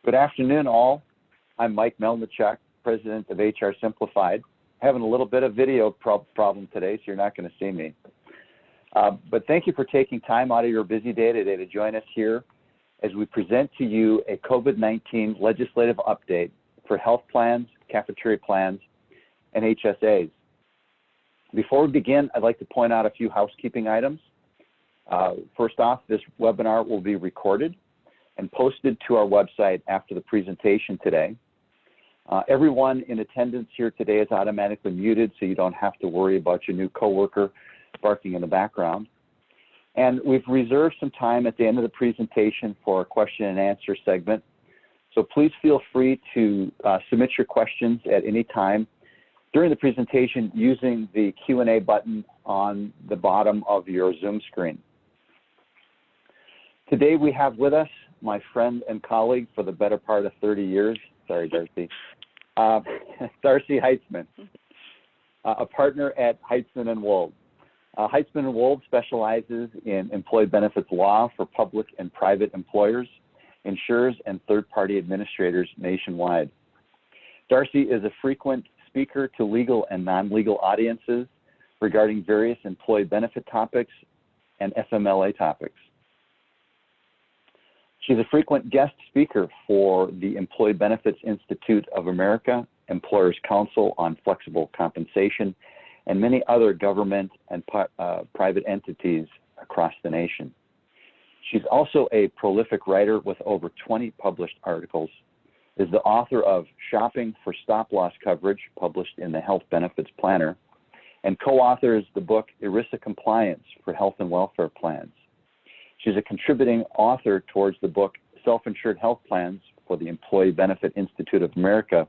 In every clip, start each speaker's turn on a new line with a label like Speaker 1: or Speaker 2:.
Speaker 1: Good afternoon, all. I'm Mike Melnichuk, President of HR Simplified. Having a little bit of video problem today, so you're not going to see me. But thank you for taking time out of your busy day today to join us here as we present to you a COVID-19 legislative update for health plans, cafeteria plans, and HSAs. Before we begin, I'd like to point out a few housekeeping items. First off, this webinar will be recorded and posted to our website after the presentation today. Everyone in attendance here today is automatically muted, so you don't have to worry about your new coworker barking in the background. And we've reserved some time at the end of the presentation for a question and answer segment. So please feel free to submit your questions at any time during the presentation using the Q&A button on the bottom of your Zoom screen. Today we have with us my friend and colleague for the better part of 30 years, sorry Darcy, Darcy Hitesman, a partner at Hitesman & Wold. Hitesman & Wold specializes in employee benefits law for public and private employers, insurers, and third-party administrators nationwide. Darcy is a frequent speaker to legal and non-legal audiences regarding various employee benefit topics and FMLA topics. She's a frequent guest speaker for the Employee Benefits Institute of America, Employers Council on Flexible Compensation, and many other government and private entities across the nation. She's also a prolific writer with over 20 published articles, is the author of Shopping for Stop-Loss Coverage, published in the Health Benefits Planner, and co-authors the book ERISA Compliance for Health and Welfare Plans. She's a contributing author towards the book Self-Insured Health Plans for the Employee Benefit Institute of America,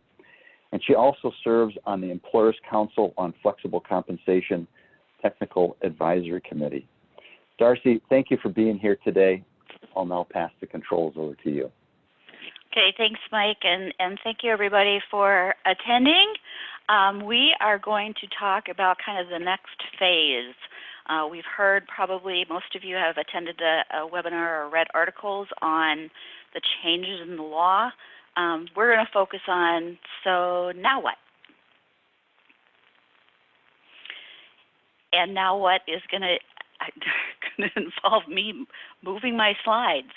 Speaker 1: and she also serves on the Employers Council on Flexible Compensation Technical Advisory Committee. Darcy, thank you for being here today. I'll now pass the controls over to you.
Speaker 2: Okay, thanks, Mike, and thank you, everybody, for attending. We are going to talk about kind of the next phase. We've heard, probably most of you have attended a webinar or read articles on the changes in the law. We're going to focus on, so now what? And now what is going to involve me moving my slides.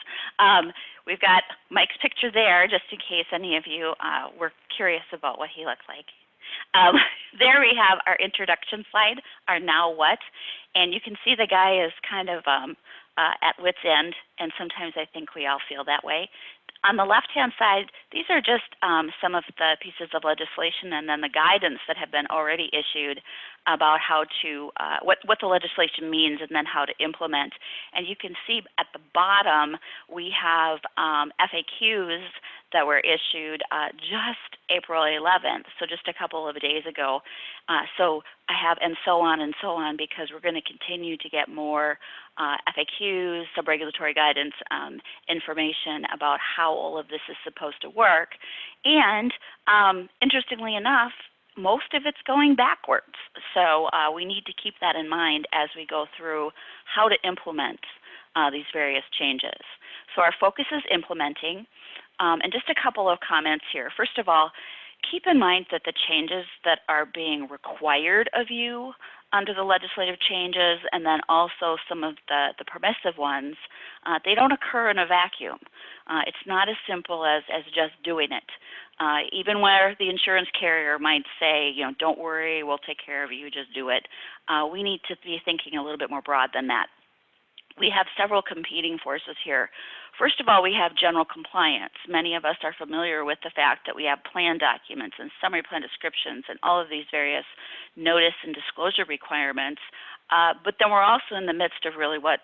Speaker 2: We've got Mike's picture there, just in case any of you were curious about what he looks like. There we have our introduction slide, our now what, and you can see the guy is kind of at wit's end, and sometimes I think we all feel that way. On the left-hand side, these are just some of the pieces of legislation and then the guidance that have been already issued about how to, what the legislation means and then how to implement. And you can see at the bottom, we have FAQs that were issued just April 11th, so just a couple of days ago. So I have and so on, because we're going to continue to get more FAQs, sub-regulatory guidance information about how all of this is supposed to work. And interestingly enough, most of it's going backwards. So we need to keep that in mind as we go through how to implement these various changes. So our focus is implementing. And just a couple of comments here. First of all, keep in mind that the changes that are being required of you under the legislative changes, and then also some of the permissive ones, they don't occur in a vacuum. It's not as simple as just doing it. Even where the insurance carrier might say, you know, don't worry, we'll take care of you, just do it. We need to be thinking a little bit more broad than that. We have several competing forces here. First of all, we have general compliance. Many of us are familiar with the fact that we have plan documents and summary plan descriptions and all of these various notice and disclosure requirements. But then we're also in the midst of really what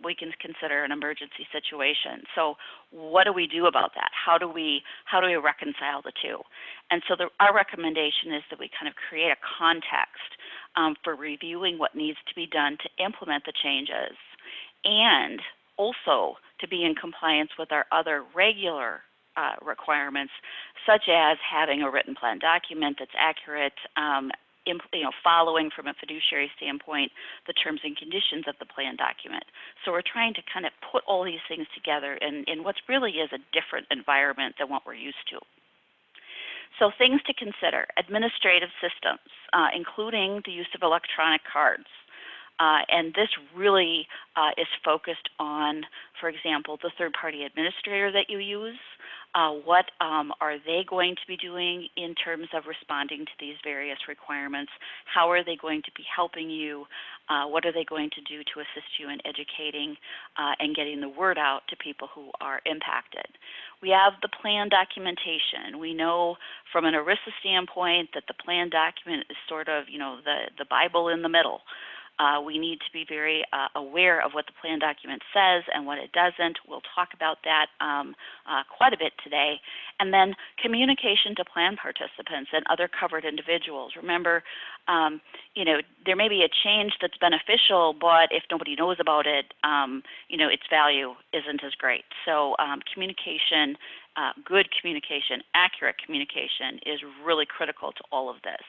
Speaker 2: we can consider an emergency situation. So what do we do about that? How do we reconcile the two? And so our recommendation is that we kind of create a context for reviewing what needs to be done to implement the changes, and also to be in compliance with our other regular requirements, such as having a written plan document that's accurate, following from a fiduciary standpoint the terms and conditions of the plan document. So we're trying to kind of put all these things together in what really is a different environment than what we're used to. So things to consider: administrative systems, including the use of electronic cards. And this really is focused on, for example, the third-party administrator that you use. What are they going to be doing in terms of responding to these various requirements? How are they going to be helping you? What are they going to do to assist you in educating and getting the word out to people who are impacted? We have the plan documentation. We know from an ERISA standpoint that the plan document is sort of, the Bible in the middle. We need to be very aware of what the plan document says and what it doesn't. We'll talk about that quite a bit today. And then communication to plan participants and other covered individuals. Remember, there may be a change that's beneficial, but if nobody knows about it, its value isn't as great. So communication, good communication, accurate communication is really critical to all of this.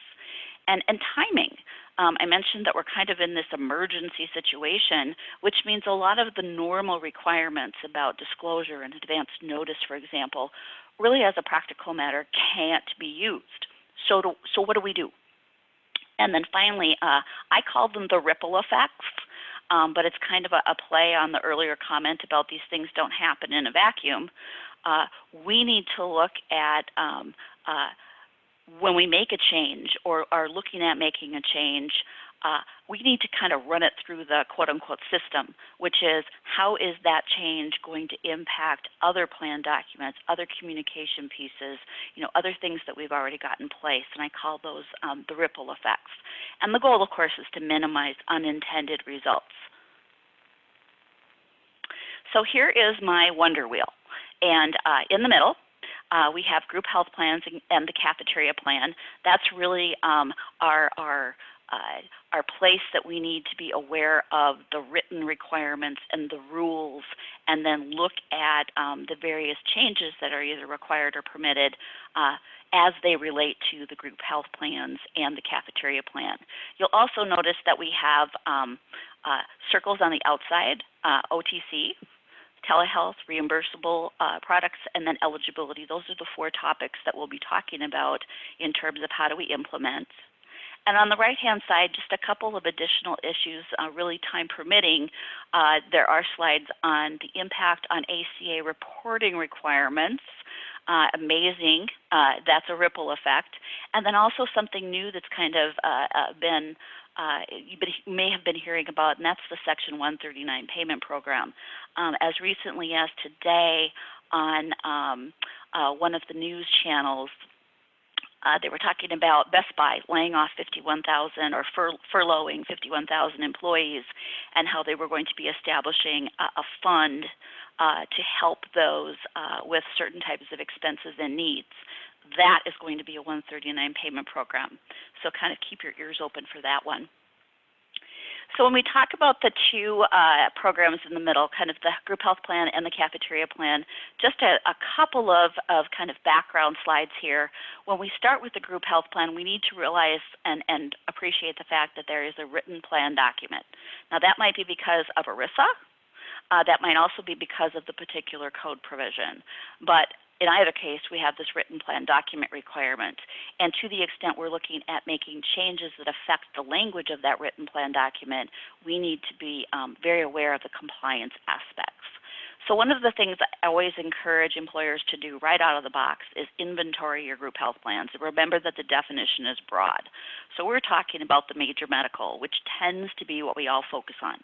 Speaker 2: And timing. I mentioned that we're kind of in this emergency situation, which means a lot of the normal requirements about disclosure and advance notice, for example, really as a practical matter can't be used. So what do we do? And then finally, I call them the ripple effects, but it's kind of a play on the earlier comment about these things don't happen in a vacuum. We need to look at when we make a change or are looking at making a change, we need to kind of run it through the quote-unquote system, which is how is that change going to impact other plan documents, other communication pieces, other things that we've already got in place, and I call those the ripple effects. And the goal, of course, is to minimize unintended results. So here is my wonder wheel, and in the middle, we have group health plans and the cafeteria plan. That's really our place that we need to be aware of the written requirements and the rules, and then look at the various changes that are either required or permitted as they relate to the group health plans and the cafeteria plan. You'll also notice that we have circles on the outside, OTC, telehealth, reimbursable products, and then eligibility. Those are the 4 topics that we'll be talking about in terms of how do we implement. And on the right-hand side, just a couple of additional issues, really time permitting. There are slides on the impact on ACA reporting requirements. Amazing. That's a ripple effect. And then also something new that's kind of been you may have been hearing about, and that's the Section 139 payment program. As recently as today on one of the news channels, they were talking about Best Buy laying off 51,000 or furloughing 51,000 employees, and how they were going to be establishing a fund to help those with certain types of expenses and needs. That is going to be a 139 payment program. So kind of keep your ears open for that one. So when we talk about the 2 programs in the middle, kind of the group health plan and the cafeteria plan, just a couple of kind of background slides here. When we start with the group health plan, we need to realize and appreciate the fact that there is a written plan document. Now that might be because of ERISA. That might also be because of the particular code provision. But in either case, we have this written plan document requirement. And to the extent we're looking at making changes that affect the language of that written plan document, we need to be very aware of the compliance aspects. So one of the things I always encourage employers to do right out of the box is inventory your group health plans. Remember that the definition is broad. So we're talking about the major medical, which tends to be what we all focus on.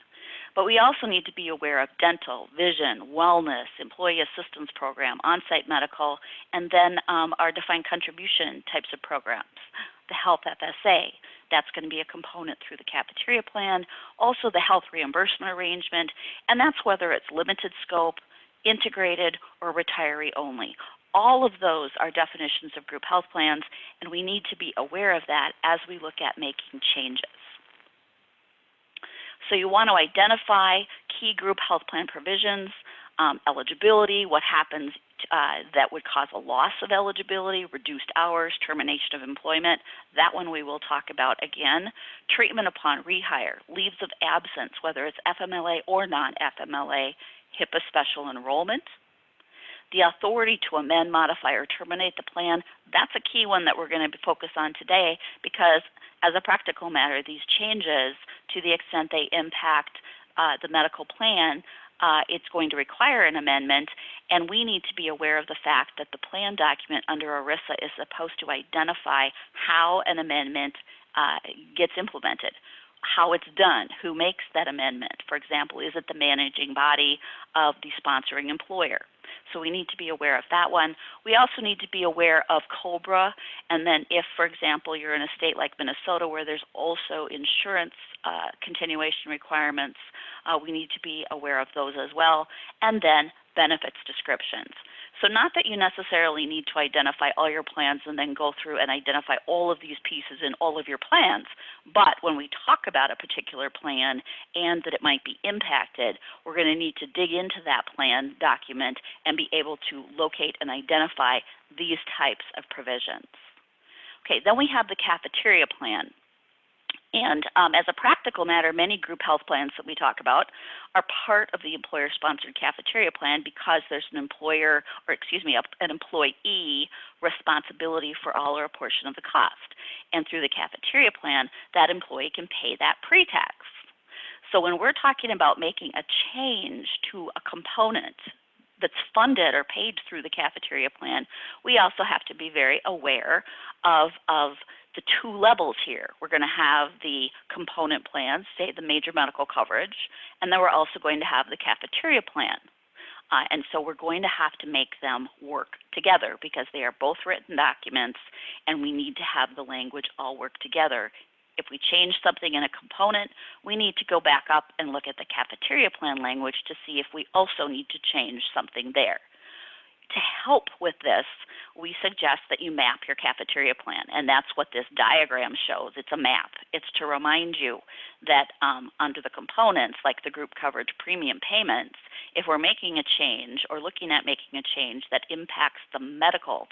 Speaker 2: But we also need to be aware of dental, vision, wellness, employee assistance program, on-site medical, and then our defined contribution types of programs. The health FSA, that's going to be a component through the cafeteria plan, also the health reimbursement arrangement, and that's whether it's limited scope, integrated, or retiree only. All of those are definitions of group health plans, and we need to be aware of that as we look at making changes. So you want to identify key group health plan provisions. eligibility, what happens that would cause a loss of eligibility, reduced hours, termination of employment. That one we will talk about again. Treatment upon rehire, leaves of absence, whether it's FMLA or non-FMLA, HIPAA special enrollment. The authority to amend, modify, or terminate the plan, that's a key one that we're going to focus on today because as a practical matter, these changes, to the extent they impact the medical plan, it's going to require an amendment, and we need to be aware of the fact that the plan document under ERISA is supposed to identify how an amendment gets implemented, how it's done, who makes that amendment. For example, is it the managing body of the sponsoring employer? So we need to be aware of that one. We also need to be aware of COBRA, and then if, for example, you're in a state like Minnesota where there's also insurance continuation requirements, we need to be aware of those as well, and then benefits descriptions. So not that you necessarily need to identify all your plans and then go through and identify all of these pieces in all of your plans, but when we talk about a particular plan and that it might be impacted, we're going to need to dig into that plan document and be able to locate and identify these types of provisions. Okay, then we have the cafeteria plan. And as a practical matter, many group health plans that we talk about are part of the employer-sponsored cafeteria plan because there's an an employee responsibility for all or a portion of the cost. And through the cafeteria plan, that employee can pay that pre-tax. So when we're talking about making a change to a component that's funded or paid through the cafeteria plan, we also have to be very aware of the two levels here. We're going to have the component plans, say the major medical coverage, and then we're also going to have the cafeteria plan. And so we're going to have to make them work together because they are both written documents and we need to have the language all work together. If we change something in a component, we need to go back up and look at the cafeteria plan language to see if we also need to change something there. To help with this, we suggest that you map your cafeteria plan, and that's what this diagram shows. It's a map. It's to remind you that under the components, like the group coverage premium payments, if we're making a change or looking at making a change that impacts the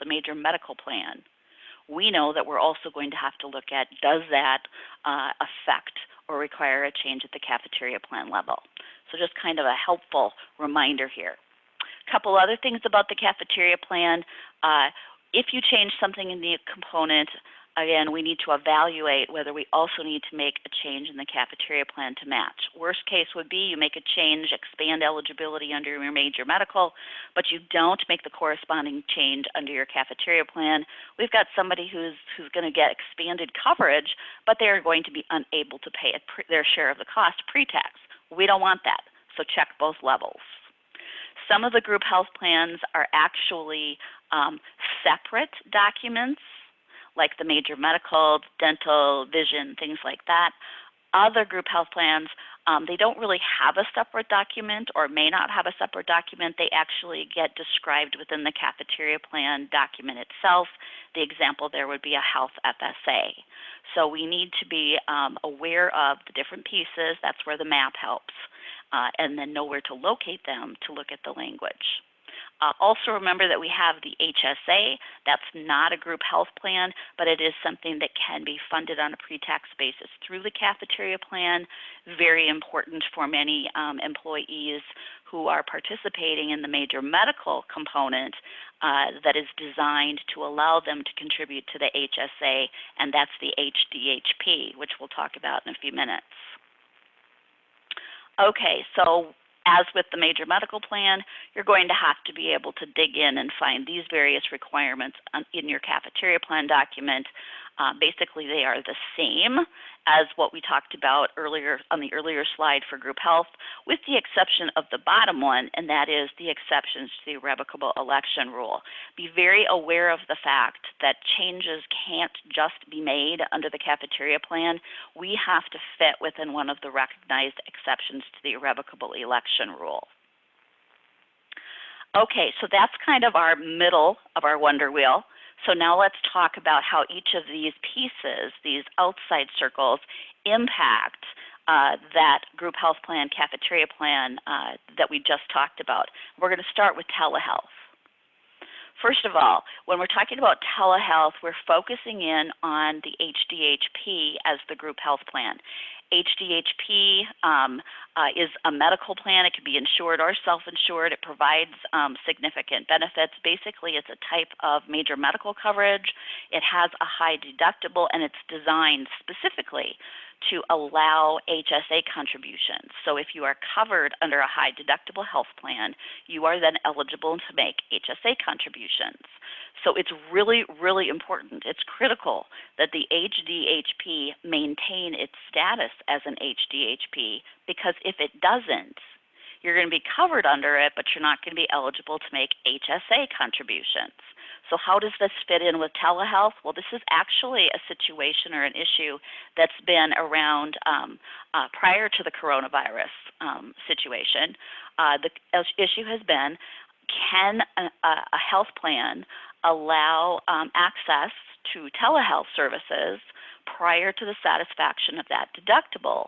Speaker 2: major medical plan, we know that we're also going to have to look at, does that affect or require a change at the cafeteria plan level? So just kind of a helpful reminder here. A couple other things about the cafeteria plan. If you change something in the component, again, we need to evaluate whether we also need to make a change in the cafeteria plan to match. Worst case would be you make a change, expand eligibility under your major medical, but you don't make the corresponding change under your cafeteria plan. We've got somebody who's going to get expanded coverage, but they are going to be unable to pay their share of the cost pre-tax. We don't want that, so check both levels. Some of the group health plans are actually separate documents, like the major medical, dental, vision, things like that. Other group health plans, they don't really have a separate document or may not have a separate document. They actually get described within the cafeteria plan document itself. The example there would be a health FSA. So we need to be aware of the different pieces. That's where the map helps. And then know where to locate them to look at the language. Also remember that we have the HSA. That's not a group health plan, but it is something that can be funded on a pre-tax basis through the cafeteria plan. Very important for many employees who are participating in the major medical component that is designed to allow them to contribute to the HSA, and that's the HDHP, which we'll talk about in a few minutes. Okay, so as with the major medical plan, you're going to have to be able to dig in and find these various requirements in your cafeteria plan document. Basically, they are the same as what we talked about earlier on the earlier slide for group health, with the exception of the bottom one, and that is the exceptions to the irrevocable election rule. Be very aware of the fact that changes can't just be made under the cafeteria plan. We have to fit within one of the recognized exceptions to the irrevocable election rule. Okay, so that's kind of our middle of our wonder wheel. So now let's talk about how each of these pieces, these outside circles, impact that group health plan, cafeteria plan that we just talked about. We're going to start with telehealth. First of all, when we're talking about telehealth, we're focusing in on the HDHP as the group health plan. HDHP is a medical plan. It can be insured or self-insured. It provides significant benefits. Basically, it's a type of major medical coverage. It has a high deductible, and it's designed specifically to allow HSA contributions. So if you are covered under a high deductible health plan, you are then eligible to make HSA contributions. So it's really, really important. It's critical that the HDHP maintain its status as an HDHP, because if it doesn't, you're going to be covered under it, but you're not going to be eligible to make HSA contributions. So how does this fit in with telehealth? Well, this is actually a situation or an issue that's been around prior to the coronavirus situation. The issue has been, can a health plan allow access to telehealth services prior to the satisfaction of that deductible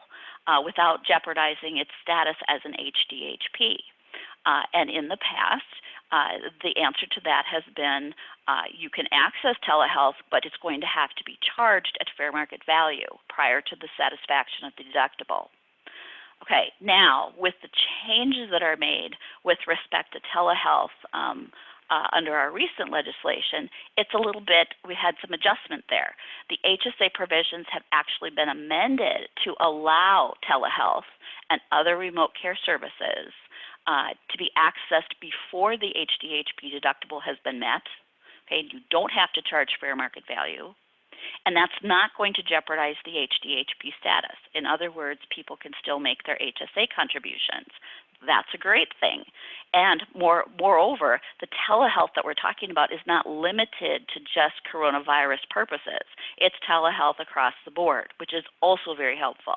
Speaker 2: without jeopardizing its status as an HDHP? And in the past, the answer to that has been you can access telehealth, but it's going to have to be charged at fair market value prior to the satisfaction of the deductible. Okay, now with the changes that are made with respect to telehealth under our recent legislation, it's a little bit, we had some adjustment there. The HSA provisions have actually been amended to allow telehealth and other remote care services to be accessed before the HDHP deductible has been met. Okay, you don't have to charge fair market value, and that's not going to jeopardize the HDHP status. In other words, people can still make their HSA contributions. That's a great thing. And moreover, the telehealth that we're talking about is not limited to just coronavirus purposes. It's telehealth across the board, which is also very helpful.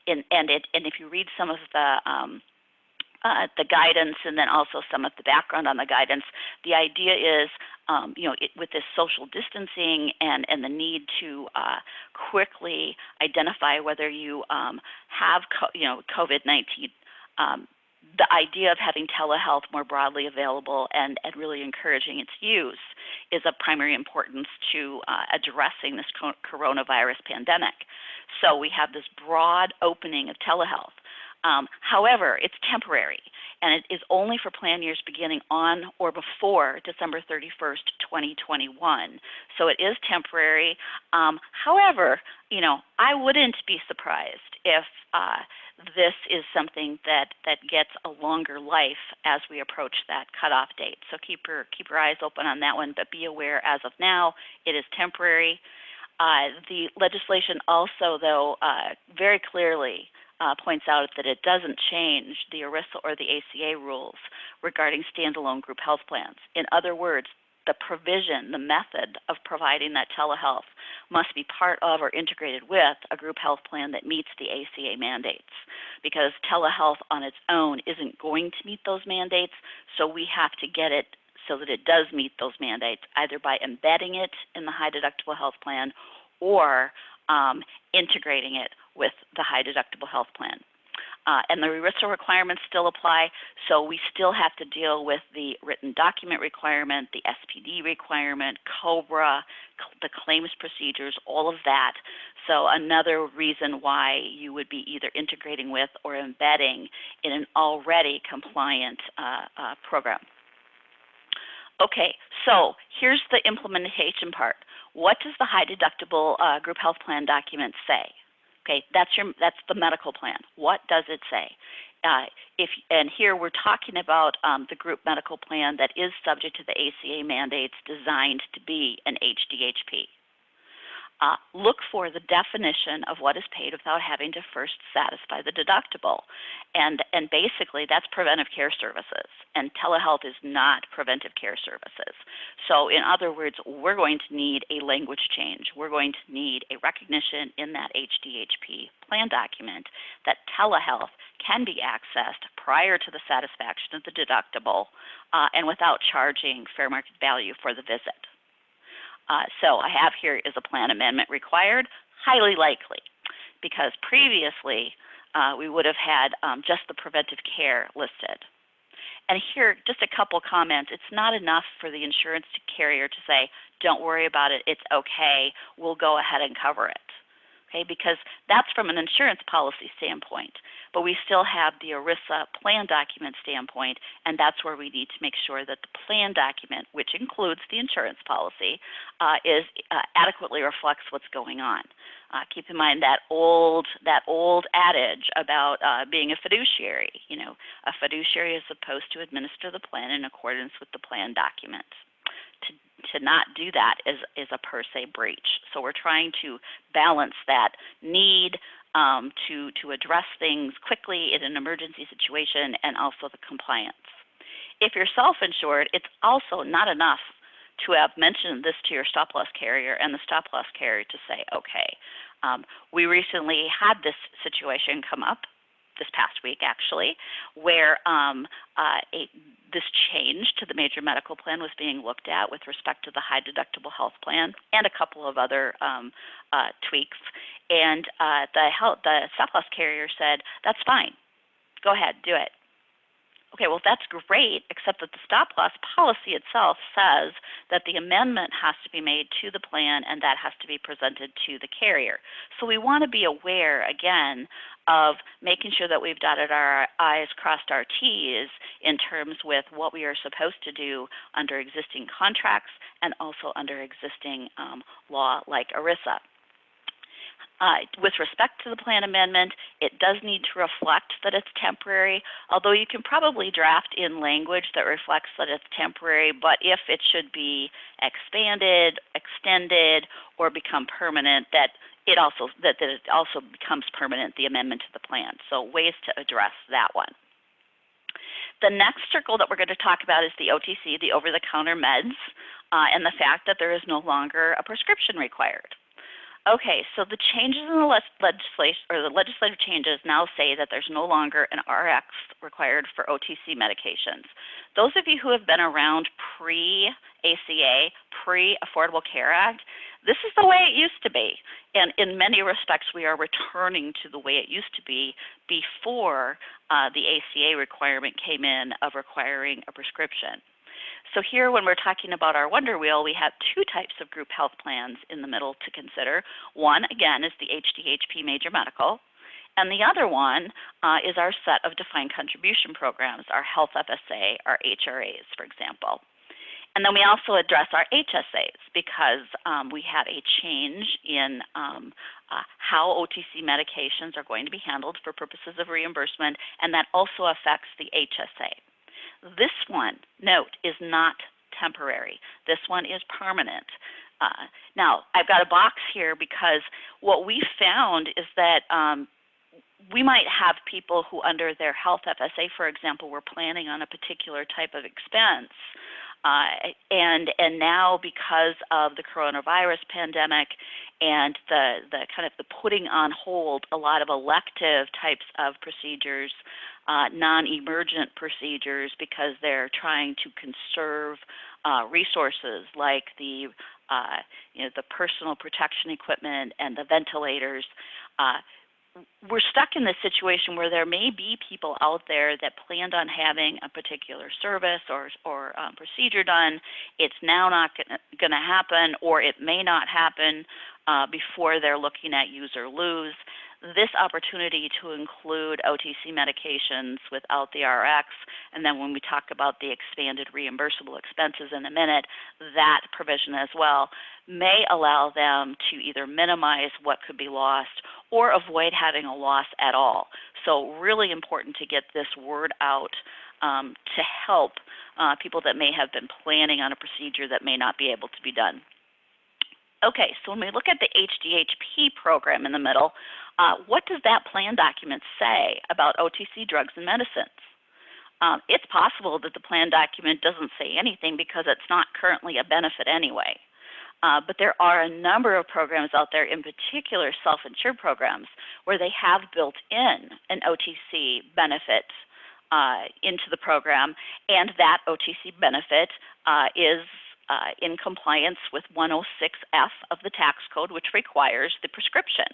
Speaker 2: And if you read some of the guidance and then also some of the background on the guidance, the idea is, with this social distancing and the need to quickly identify whether you have, COVID-19, the idea of having telehealth more broadly available and really encouraging its use is of primary importance to addressing this coronavirus pandemic. So we have this broad opening of telehealth. However, it's temporary, and it is only for plan years beginning on or before December 31st, 2021. So it is temporary. However, I wouldn't be surprised if this is something that gets a longer life as we approach that cutoff date. So keep your eyes open on that one, but be aware as of now, it is temporary. The legislation also, though, very clearly points out that it doesn't change the ERISA or the ACA rules regarding standalone group health plans. In other words, the provision, the method of providing that telehealth must be part of or integrated with a group health plan that meets the ACA mandates, because telehealth on its own isn't going to meet those mandates, so we have to get it so that it does meet those mandates, either by embedding it in the high deductible health plan or integrating it with the high deductible health plan. And the ERISA requirements still apply, so we still have to deal with the written document requirement, the SPD requirement, COBRA, the claims procedures, all of that. So another reason why you would be either integrating with or embedding in an already compliant program. Okay, so here's the implementation part. What does the high deductible group health plan document say? Okay, that's the medical plan. What does it say? And here we're talking about the group medical plan that is subject to the ACA mandates, designed to be an HDHP. Look for the definition of what is paid without having to first satisfy the deductible. And basically, that's preventive care services, and telehealth is not preventive care services. So in other words, we're going to need a language change. We're going to need a recognition in that HDHP plan document that telehealth can be accessed prior to the satisfaction of the deductible and without charging fair market value for the visit. So I have here, is a plan amendment required? Highly likely, because previously we would have had just the preventive care listed. And here, just a couple comments. It's not enough for the insurance carrier to say, don't worry about it, it's okay, we'll go ahead and cover it. Okay, because that's from an insurance policy standpoint. But we still have the ERISA plan document standpoint, and that's where we need to make sure that the plan document, which includes the insurance policy, adequately reflects what's going on. Keep in mind that old adage about being a fiduciary. You know, a fiduciary is supposed to administer the plan in accordance with the plan document. To not do that is a per se breach. So we're trying to balance that need to address things quickly in an emergency situation and also the compliance. If you're self-insured, it's also not enough to have mentioned this to your stop-loss carrier and the stop-loss carrier to say, okay. We recently had this situation come up this past week, actually, where this change to the major medical plan was being looked at with respect to the high deductible health plan and a couple of other tweaks. And the stop-loss carrier said, that's fine. Go ahead, do it. Okay, well, that's great, except that the stop-loss policy itself says that the amendment has to be made to the plan and that has to be presented to the carrier. So we want to be aware, again, of making sure that we've dotted our I's, crossed our T's in terms with what we are supposed to do under existing contracts and also under existing law like ERISA. With respect to the plan amendment, it does need to reflect that it's temporary, although you can probably draft in language that reflects that it's temporary, but if it should be expanded, extended, or become permanent, that it also becomes permanent, the amendment to the plan. So ways to address that one. The next circle that we're going to talk about is the OTC, the over-the-counter meds, and the fact that there is no longer a prescription required. Okay, so the changes in the legislation, or the legislative changes now say that there's no longer an RX required for OTC medications. Those of you who have been around pre-ACA, pre-Affordable Care Act, this is the way it used to be. And in many respects, we are returning to the way it used to be before the ACA requirement came in of requiring a prescription. So here, when we're talking about our Wonder Wheel, we have two types of group health plans in the middle to consider. One, again, is the HDHP Major Medical, and the other one is our set of defined contribution programs, our Health FSA, our HRAs, for example. And then we also address our HSAs because we have a change in how OTC medications are going to be handled for purposes of reimbursement, and that also affects the HSA. This one, note, is not temporary. This one is permanent. Now, I've got a box here because what we found is that we might have people who under their Health FSA, for example, were planning on a particular type of expense. And now because of the coronavirus pandemic and the kind of the putting on hold a lot of elective types of procedures, non-emergent procedures, because they're trying to conserve resources like the personal protection equipment and the ventilators. We're stuck in this situation where there may be people out there that planned on having a particular service or procedure done. It's now not going to happen, or it may not happen before they're looking at use or lose. This opportunity to include OTC medications without the RX, and then when we talk about the expanded reimbursable expenses in a minute, that provision as well may allow them to either minimize what could be lost or avoid having a loss at all. So really important to get this word out to help people that may have been planning on a procedure that may not be able to be done. Okay, so when we look at the HDHP program in the middle, what does that plan document say about OTC drugs and medicines? It's possible that the plan document doesn't say anything because it's not currently a benefit anyway. But there are a number of programs out there, in particular self-insured programs, where they have built in an OTC benefit into the program, and that OTC benefit is in compliance with 106F of the tax code, which requires the prescription.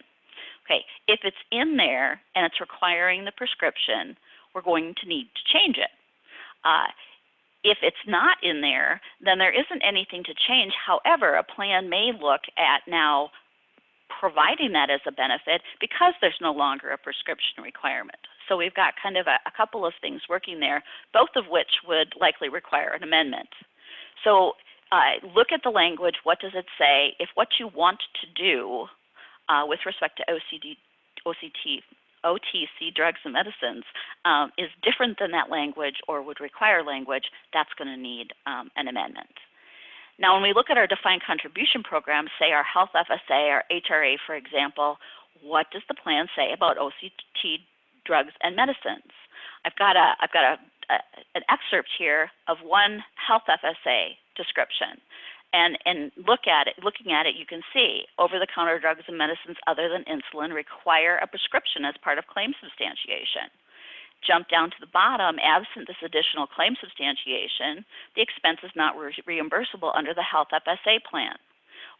Speaker 2: Okay, if it's in there and it's requiring the prescription, we're going to need to change it. If it's not in there, then there isn't anything to change. However, a plan may look at now providing that as a benefit because there's no longer a prescription requirement. So we've got kind of a couple of things working there, both of which would likely require an amendment. So look at the language. What does it say? If what you want to do with respect to OTC drugs and medicines is different than that language or would require language, that's going to need an amendment. Now, when we look at our defined contribution program, say our health FSA or HRA, for example, what does the plan say about OTC drugs and medicines? I've got an excerpt here of one health FSA description. And looking at it, you can see over-the-counter drugs and medicines other than insulin require a prescription as part of claim substantiation. Jump down to the bottom, absent this additional claim substantiation, the expense is not reimbursable under the health FSA plan.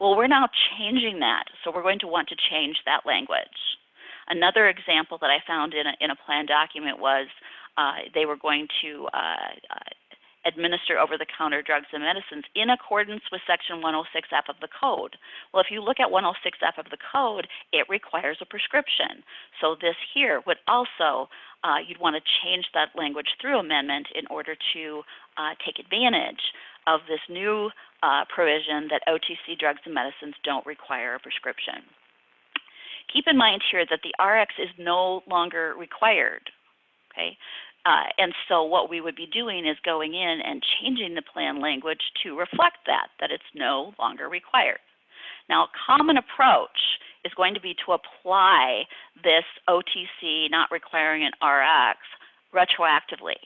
Speaker 2: Well, we're now changing that, so we're going to want to change that language. Another example that I found in a plan document was they were going to administer over-the-counter drugs and medicines in accordance with Section 106F of the code. Well, if you look at 106F of the code, it requires a prescription. So this here would also, you'd want to change that language through amendment in order to take advantage of this new provision that OTC drugs and medicines don't require a prescription. Keep in mind here that the RX is no longer required, okay? And so what we would be doing is going in and changing the plan language to reflect that it's no longer required. Now, a common approach is going to be to apply this OTC not requiring an RX retroactively,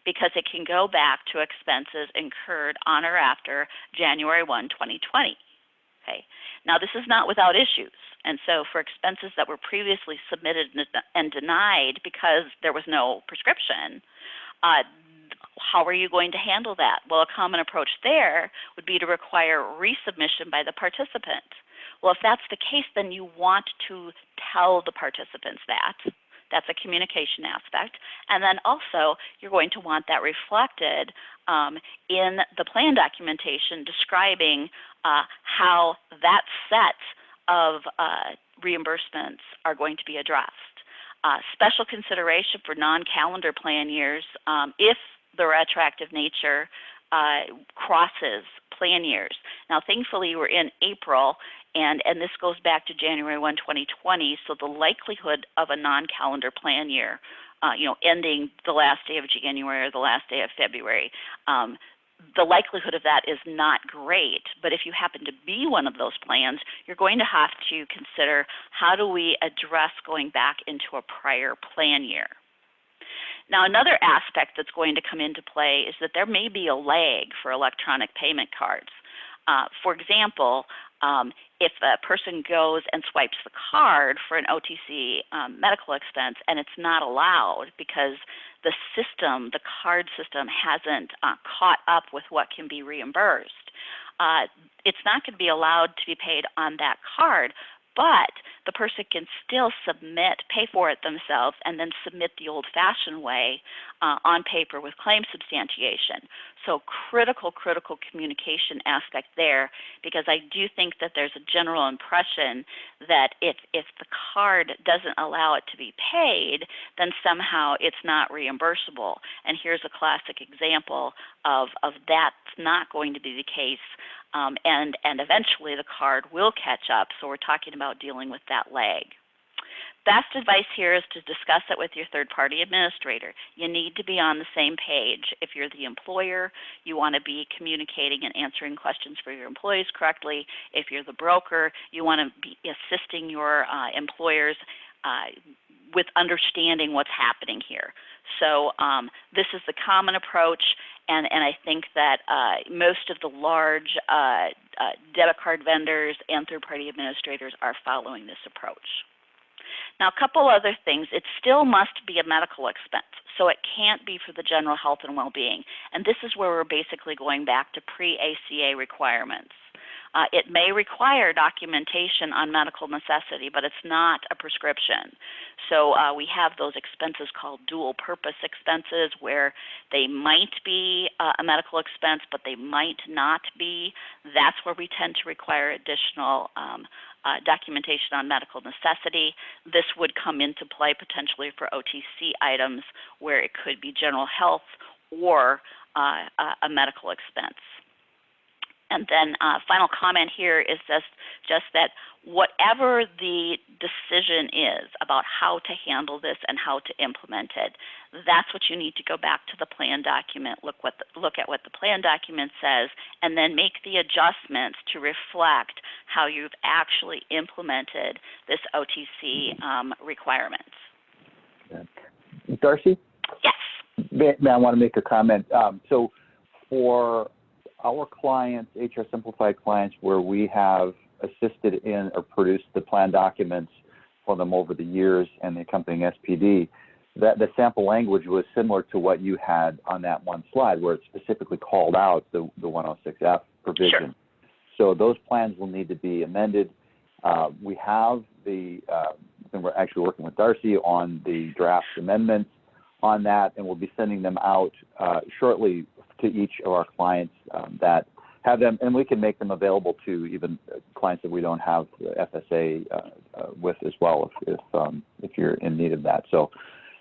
Speaker 2: because it can go back to expenses incurred on or after January 1, 2020. Okay. Now, this is not without issues. And so for expenses that were previously submitted and denied because there was no prescription, how are you going to handle that? Well, a common approach there would be to require resubmission by the participant. Well, if that's the case, then you want to tell the participants that. That's a communication aspect. And then also, you're going to want that reflected in the plan documentation describing how that set of reimbursements are going to be addressed. Special consideration for non-calendar plan years if the retroactive nature crosses plan years. Now, thankfully, we're in April, and this goes back to January 1, 2020, so the likelihood of a non-calendar plan year, ending the last day of January or the last day of February, the likelihood of that is not great, but if you happen to be one of those plans, you're going to have to consider how do we address going back into a prior plan year. Now, another aspect that's going to come into play is that there may be a lag for electronic payment cards. For example, if a person goes and swipes the card for an OTC medical expense and it's not allowed because the system, the card system, hasn't caught up with what can be reimbursed, it's not going to be allowed to be paid on that card, but the person can still pay for it themselves, and then submit the old-fashioned way on paper with claim substantiation. So critical communication aspect there, because I do think that there's a general impression that if the card doesn't allow it to be paid, then somehow it's not reimbursable. And here's a classic example of that's not going to be the case. And eventually the card will catch up, so we're talking about dealing with that lag. Best advice here is to discuss it with your third-party administrator. You need to be on the same page. If you're the employer, you want to be communicating and answering questions for your employees correctly. If you're the broker, you want to be assisting your employers with understanding what's happening here. So this is the common approach, and I think that most of the large debit card vendors and third-party administrators are following this approach. Now, a couple other things. It still must be a medical expense, so it can't be for the general health and well-being. And this is where we're basically going back to pre-ACA requirements. It may require documentation on medical necessity, but it's not a prescription. So we have those expenses called dual purpose expenses where they might be a medical expense, but they might not be. That's where we tend to require additional documentation on medical necessity. This would come into play potentially for OTC items where it could be general health or a medical expense. And then final comment here is just that whatever the decision is about how to handle this and how to implement it, that's what you need to go back to the plan document, look at what the plan document says, and then make the adjustments to reflect how you've actually implemented this OTC requirements.
Speaker 1: Darcy?
Speaker 2: Yes.
Speaker 1: I want to make a comment. So for our clients, HR Simplified clients, where we have assisted in or produced the plan documents for them over the years and the accompanying SPD, that the sample language was similar to what you had on that one slide where it specifically called out the 106F provision.
Speaker 2: Sure.
Speaker 1: So those plans will need to be amended. We have and we're actually working with Darcy on the draft amendments on that, and we'll be sending them out shortly to each of our clients that have them, and we can make them available to even clients that we don't have the FSA with as well if you're in need of that. So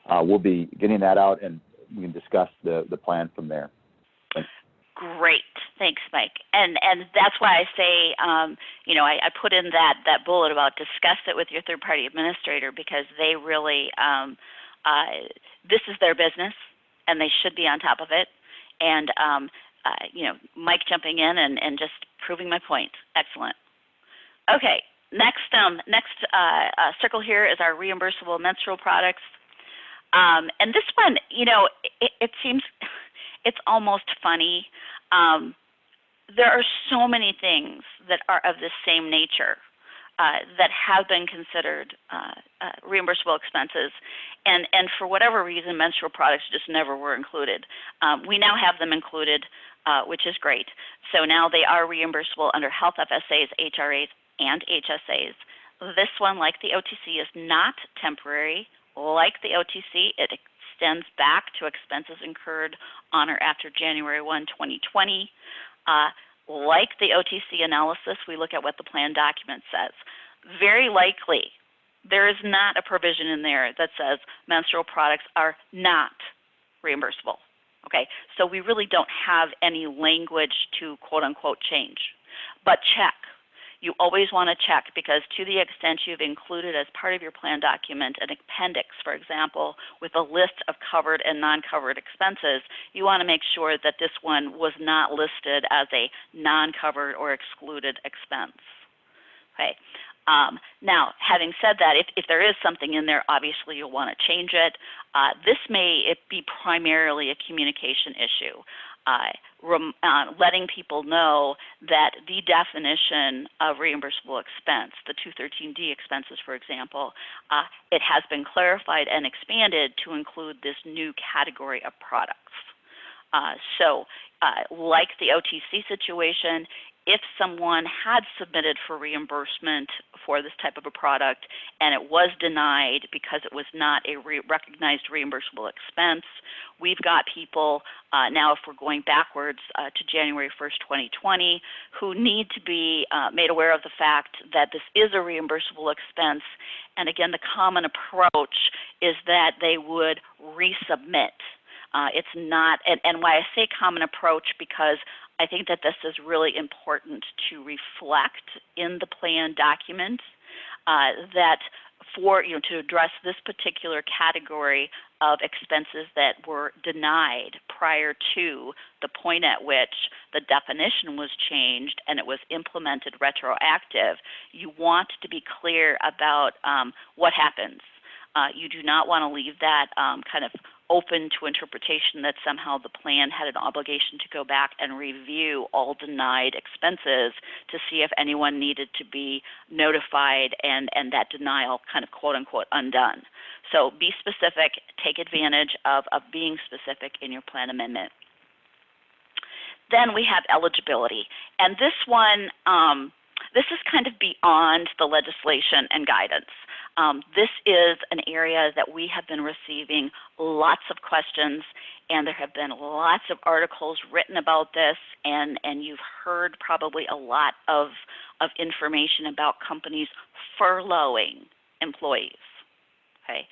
Speaker 1: we'll be getting that out, and we can discuss the plan from there. Thanks.
Speaker 2: Great. Thanks, Mike. And that's why I say, I put in that bullet about discuss it with your third-party administrator because they really, this is their business, and they should be on top of it. And, Mike jumping in and just proving my point. Excellent. Okay, next circle here is our reimbursable menstrual products. And this one, it seems it's almost funny. There are so many things that are of the same nature that have been considered reimbursable expenses, and for whatever reason, menstrual products just never were included. We now have them included, which is great. So now they are reimbursable under health FSAs, HRAs, and HSAs. This one, like the OTC, is not temporary. Like the OTC, it extends back to expenses incurred on or after January 1, 2020. Like the OTC analysis, we look at what the plan document says. Very likely, there is not a provision in there that says menstrual products are not reimbursable. Okay, so we really don't have any language to quote-unquote change. But check. You always want to check because to the extent you've included as part of your plan document an appendix, for example, with a list of covered and non-covered expenses, you want to make sure that this one was not listed as a non-covered or excluded expense. Okay. Now, having said that, if there is something in there, obviously you'll want to change it. This may be primarily a communication issue. Letting people know that the definition of reimbursable expense, the 213D expenses, for example, it has been clarified and expanded to include this new category of products. So like the OTC situation, if someone had submitted for reimbursement for this type of a product and it was denied because it was not a recognized reimbursable expense, we've got people now, if we're going backwards to January 1st, 2020, who need to be made aware of the fact that this is a reimbursable expense. And again, the common approach is that they would resubmit. It's not, and why I say common approach, because I think that this is really important to reflect in the plan document that for, to address this particular category of expenses that were denied prior to the point at which the definition was changed and it was implemented retroactive, you want to be clear about what happens. You do not want to leave that kind of open to interpretation that somehow the plan had an obligation to go back and review all denied expenses to see if anyone needed to be notified and that denial kind of quote-unquote undone. So be specific, take advantage of being specific in your plan amendment. Then we have eligibility, and this one, this is kind of beyond the legislation and guidance. This is an area that we have been receiving lots of questions, and there have been lots of articles written about this, and you've heard probably a lot of information about companies furloughing employees. Okay,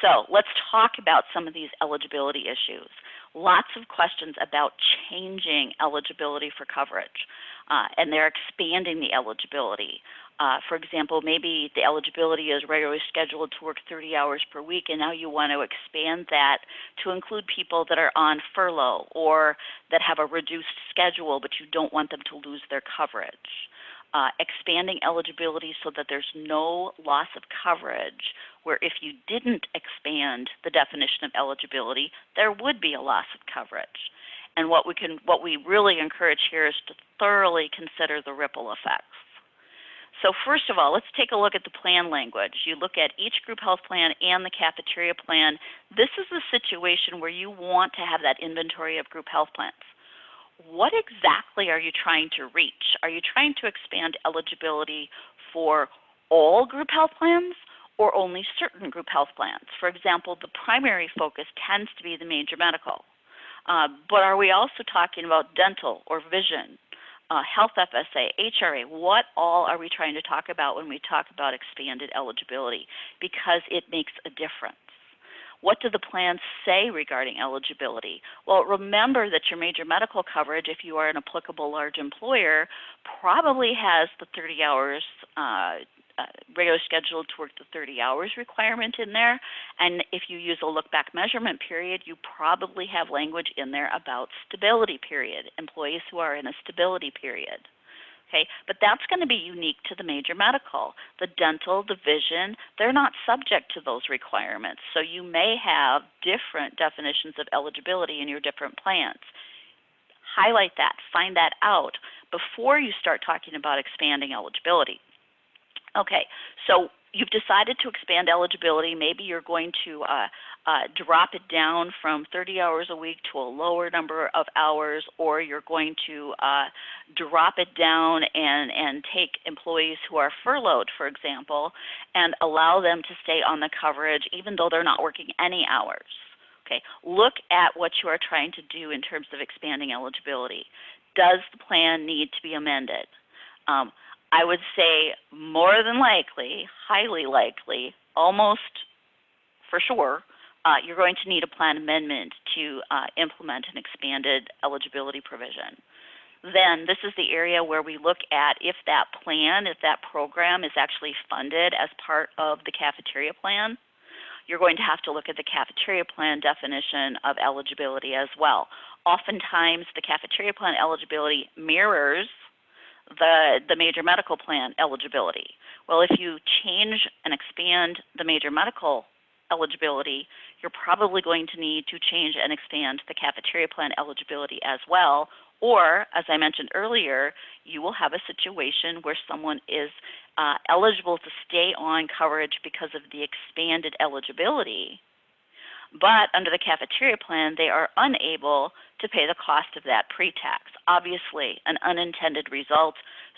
Speaker 2: so let's talk about some of these eligibility issues. Lots of questions about changing eligibility for coverage, and they're expanding the eligibility. For example, maybe the eligibility is regularly scheduled to work 30 hours per week, and now you want to expand that to include people that are on furlough or that have a reduced schedule, but you don't want them to lose their coverage. Expanding eligibility so that there's no loss of coverage, where if you didn't expand the definition of eligibility, there would be a loss of coverage. And what we really encourage here is to thoroughly consider the ripple effects. So first of all, let's take a look at the plan language. You look at each group health plan and the cafeteria plan. This is the situation where you want to have that inventory of group health plans. What exactly are you trying to reach? Are you trying to expand eligibility for all group health plans or only certain group health plans? For example, the primary focus tends to be the major medical. But are we also talking about dental or vision, health FSA, HRA? What all are we trying to talk about when we talk about expanded eligibility? Because it makes a difference. What do the plans say regarding eligibility? Well, remember that your major medical coverage, if you are an applicable large employer, probably has the 30 hours, regular scheduled to work the 30 hours requirement in there. And if you use a look-back measurement period, you probably have language in there about stability period, employees who are in a stability period. Okay, but that's going to be unique to the major medical. The dental, the vision, they're not subject to those requirements. So you may have different definitions of eligibility in your different plans. Highlight that, find that out before you start talking about expanding eligibility. Okay, so you've decided to expand eligibility. Maybe you're going to drop it down from 30 hours a week to a lower number of hours, or you're going to drop it down and take employees who are furloughed, for example, and allow them to stay on the coverage even though they're not working any hours. Okay, look at what you are trying to do in terms of expanding eligibility. Does the plan need to be amended? I would say more than likely, highly likely, almost for sure, you're going to need a plan amendment to implement an expanded eligibility provision. Then this is the area where we look at if that plan, if that program is actually funded as part of the cafeteria plan. You're going to have to look at the cafeteria plan definition of eligibility as well. Oftentimes, the cafeteria plan eligibility mirrors the major medical plan eligibility. Well, if you change and expand the major medical eligibility, you're probably going to need to change and expand the cafeteria plan eligibility as well. Or, as I mentioned earlier, you will have a situation where someone is eligible to stay on coverage because of the expanded eligibility, but under the cafeteria plan, they are unable to pay the cost of that pre-tax. Obviously, an unintended result,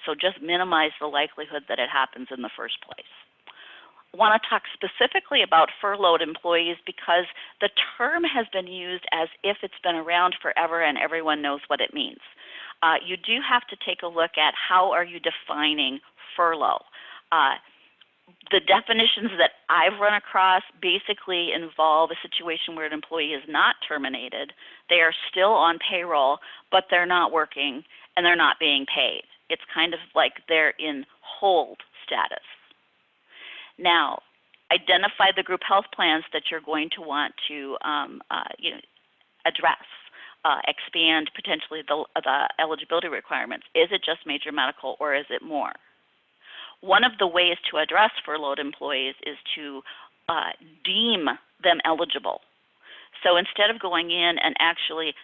Speaker 2: so just minimize the likelihood that it happens in the first place. I want to talk specifically about furloughed employees because the term has been used as if it's been around forever and everyone knows what it means. You do have to take a look at how are you defining furlough. The definitions that I've run across basically involve a situation where an employee is not terminated. They are still on payroll, but they're not working and they're not being paid. It's kind of like they're in hold status. Now, identify the group health plans that you're going to want to address, expand potentially the eligibility requirements. Is it just major medical or is it more? One of the ways to address furloughed employees is to deem them eligible. So instead of going in and actually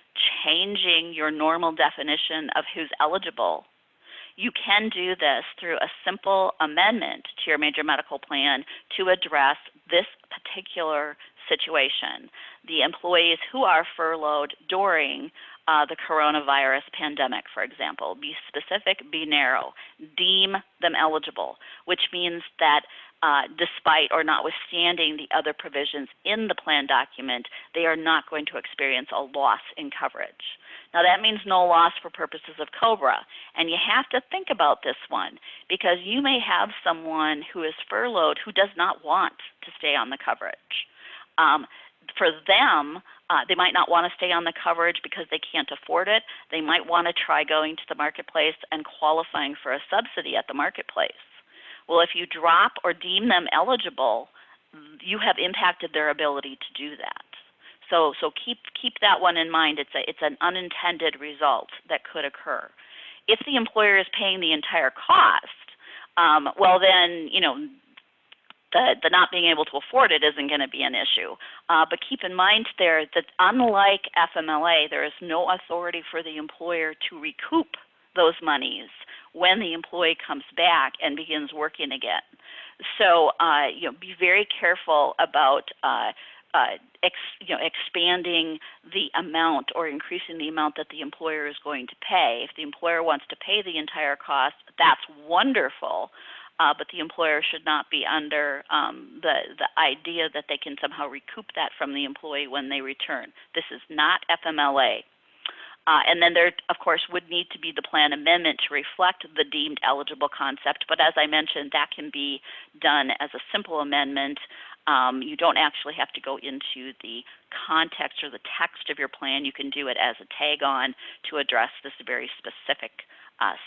Speaker 2: changing your normal definition of who's eligible, you can do this through a simple amendment to your major medical plan to address this particular situation. The employees who are furloughed during the coronavirus pandemic, for example. Be specific, be narrow. Deem them eligible, which means that despite or notwithstanding the other provisions in the plan document, they are not going to experience a loss in coverage. Now, that means no loss for purposes of COBRA, and you have to think about this one because you may have someone who is furloughed who does not want to stay on the coverage. For them, they might not want to stay on the coverage because they can't afford it. They might want to try going to the marketplace and qualifying for a subsidy at the marketplace. Well, if you drop or deem them eligible, you have impacted their ability to do that. So keep that one in mind. It's an unintended result that could occur. If the employer is paying the entire cost, well then, the not being able to afford it isn't going to be an issue. But keep in mind there that unlike FMLA, there is no authority for the employer to recoup those monies when the employee comes back and begins working again. So be very careful about expanding the amount or increasing the amount that the employer is going to pay. If the employer wants to pay the entire cost, that's wonderful. But the employer should not be under the idea that they can somehow recoup that from the employee when they return. This is not FMLA. And then there, of course, would need to be the plan amendment to reflect the deemed eligible concept. But as I mentioned, that can be done as a simple amendment. You don't actually have to go into the context or the text of your plan. You can do it as a tag-on to address this very specific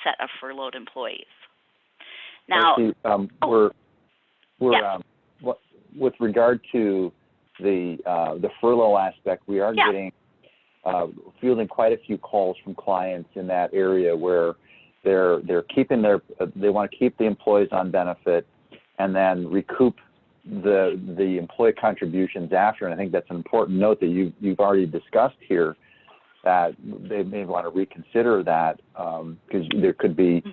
Speaker 2: set of furloughed employees. Now,
Speaker 1: with regard to the furlough aspect, we are getting fielding quite a few calls from clients in that area where they're keeping they want to keep the employees on benefit and then recoup the employee contributions after. And I think that's an important note that you've already discussed here, that they may want to reconsider that because there could be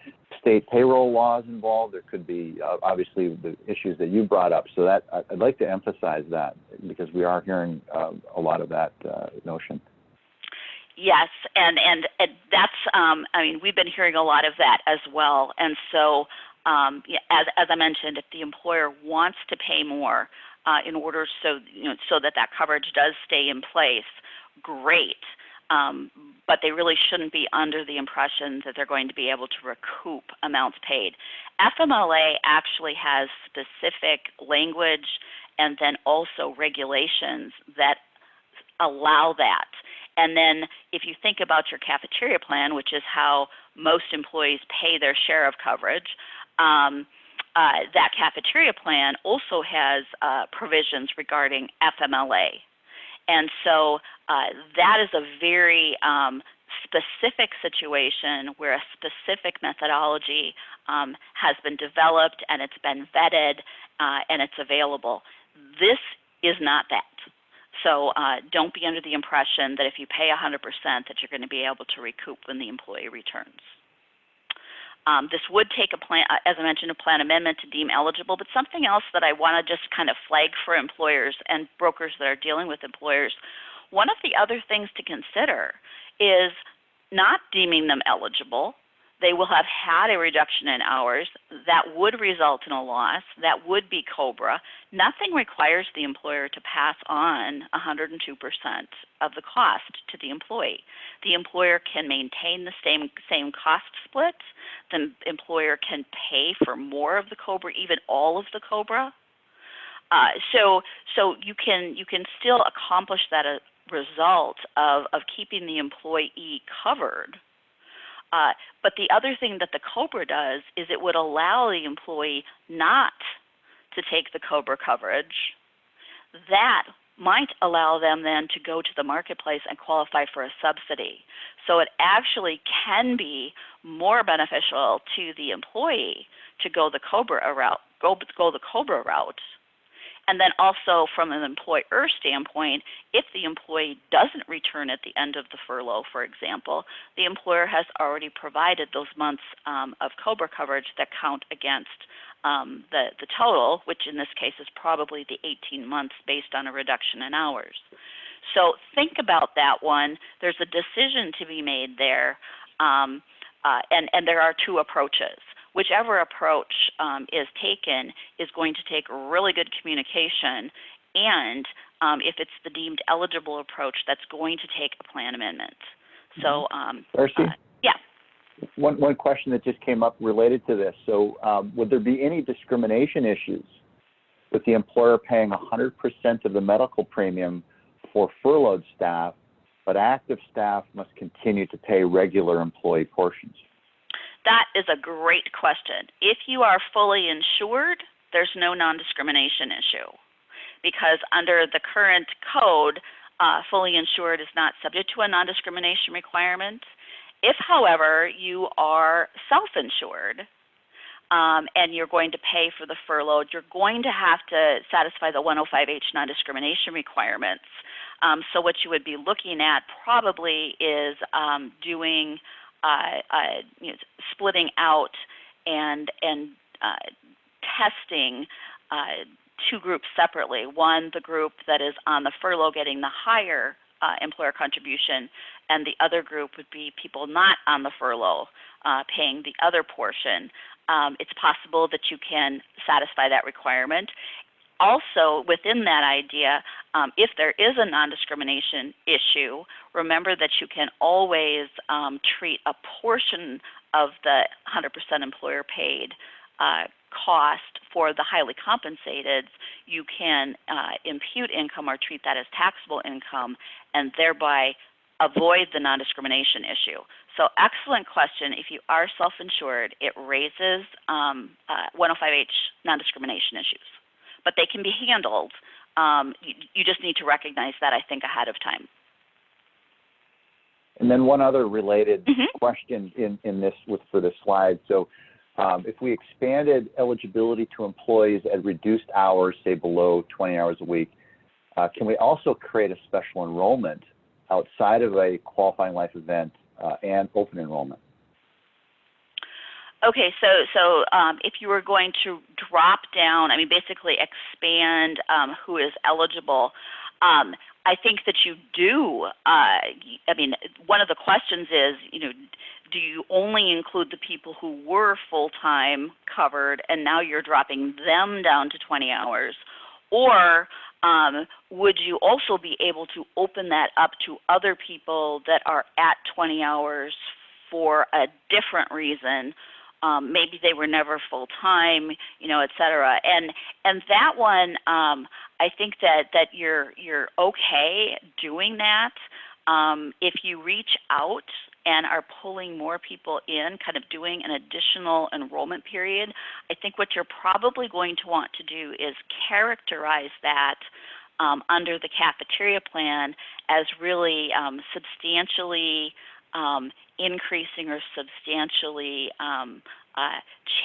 Speaker 1: state payroll laws involved. There could be obviously the issues that you brought up. So that I'd like to emphasize that because we are hearing a lot of that notion.
Speaker 2: Yes, and that's we've been hearing a lot of that as well. And so as I mentioned, if the employer wants to pay more in order so that coverage does stay in place, great. But they really shouldn't be under the impression that they're going to be able to recoup amounts paid. FMLA actually has specific language and then also regulations that allow that. And then if you think about your cafeteria plan, which is how most employees pay their share of coverage, that cafeteria plan also has provisions regarding FMLA. And so that is a very specific situation where a specific methodology has been developed and it's been vetted and it's available. This is not that. So don't be under the impression that if you pay 100% that you're going to be able to recoup when the employee returns. This would take as I mentioned, a plan amendment to deem eligible, but something else that I want to just kind of flag for employers and brokers that are dealing with employers. One of the other things to consider is not deeming them eligible. They will have had a reduction in hours that would result in a loss. That would be COBRA. Nothing requires the employer to pass on 102% of the cost to the employee. The employer can maintain the same cost split. The employer can pay for more of the COBRA, even all of the COBRA. So you can still accomplish that result of keeping the employee covered. But the other thing that the COBRA does is it would allow the employee not to take the COBRA coverage. That might allow them then to go to the marketplace and qualify for a subsidy. So it actually can be more beneficial to the employee to go the COBRA route. And then also from an employer standpoint, if the employee doesn't return at the end of the furlough, for example, the employer has already provided those months of COBRA coverage that count against the total, which in this case is probably the 18 months based on a reduction in hours. So think about that one. There's a decision to be made there, and there are two approaches. Whichever approach is taken is going to take really good communication, and if it's the deemed eligible approach, that's going to take a plan amendment. So,
Speaker 1: Darcy?
Speaker 2: yeah.
Speaker 1: One question that just came up related to this. So would there be any discrimination issues with the employer paying 100% of the medical premium for furloughed staff, but active staff must continue to pay regular employee portions?
Speaker 2: That is a great question. If you are fully insured, there's no non-discrimination issue, because under the current code, fully insured is not subject to a non-discrimination requirement. If, however, you are self-insured and you're going to pay for the furlough, you're going to have to satisfy the 105H non-discrimination requirements. So what you would be looking at probably is doing, splitting out and testing two groups separately. One, the group that is on the furlough getting the higher employer contribution, and the other group would be people not on the furlough paying the other portion. It's possible that you can satisfy that requirement. Also, within that idea, if there is a non-discrimination issue, remember that you can always treat a portion of the 100% employer paid cost for the highly compensated. You can impute income or treat that as taxable income and thereby avoid the non-discrimination issue. So excellent question. If you are self-insured, it raises 105H non-discrimination issues, but they can be handled. You just need to recognize that, I think, ahead of time.
Speaker 1: And then one other related question in this for this slide. So if we expanded eligibility to employees at reduced hours, say below 20 hours a week, can we also create a special enrollment outside of a qualifying life event and open enrollment?
Speaker 2: Okay, so if you were going to drop down, I mean, basically expand who is eligible, I think that you do. I mean, one of the questions is, do you only include the people who were full-time covered and now you're dropping them down to 20 hours? Or would you also be able to open that up to other people that are at 20 hours for a different reason? Maybe they were never full-time, et cetera. And that one, I think that you're okay doing that. If you reach out and are pulling more people in, kind of doing an additional enrollment period, I think what you're probably going to want to do is characterize that under the cafeteria plan as really substantially increasing or substantially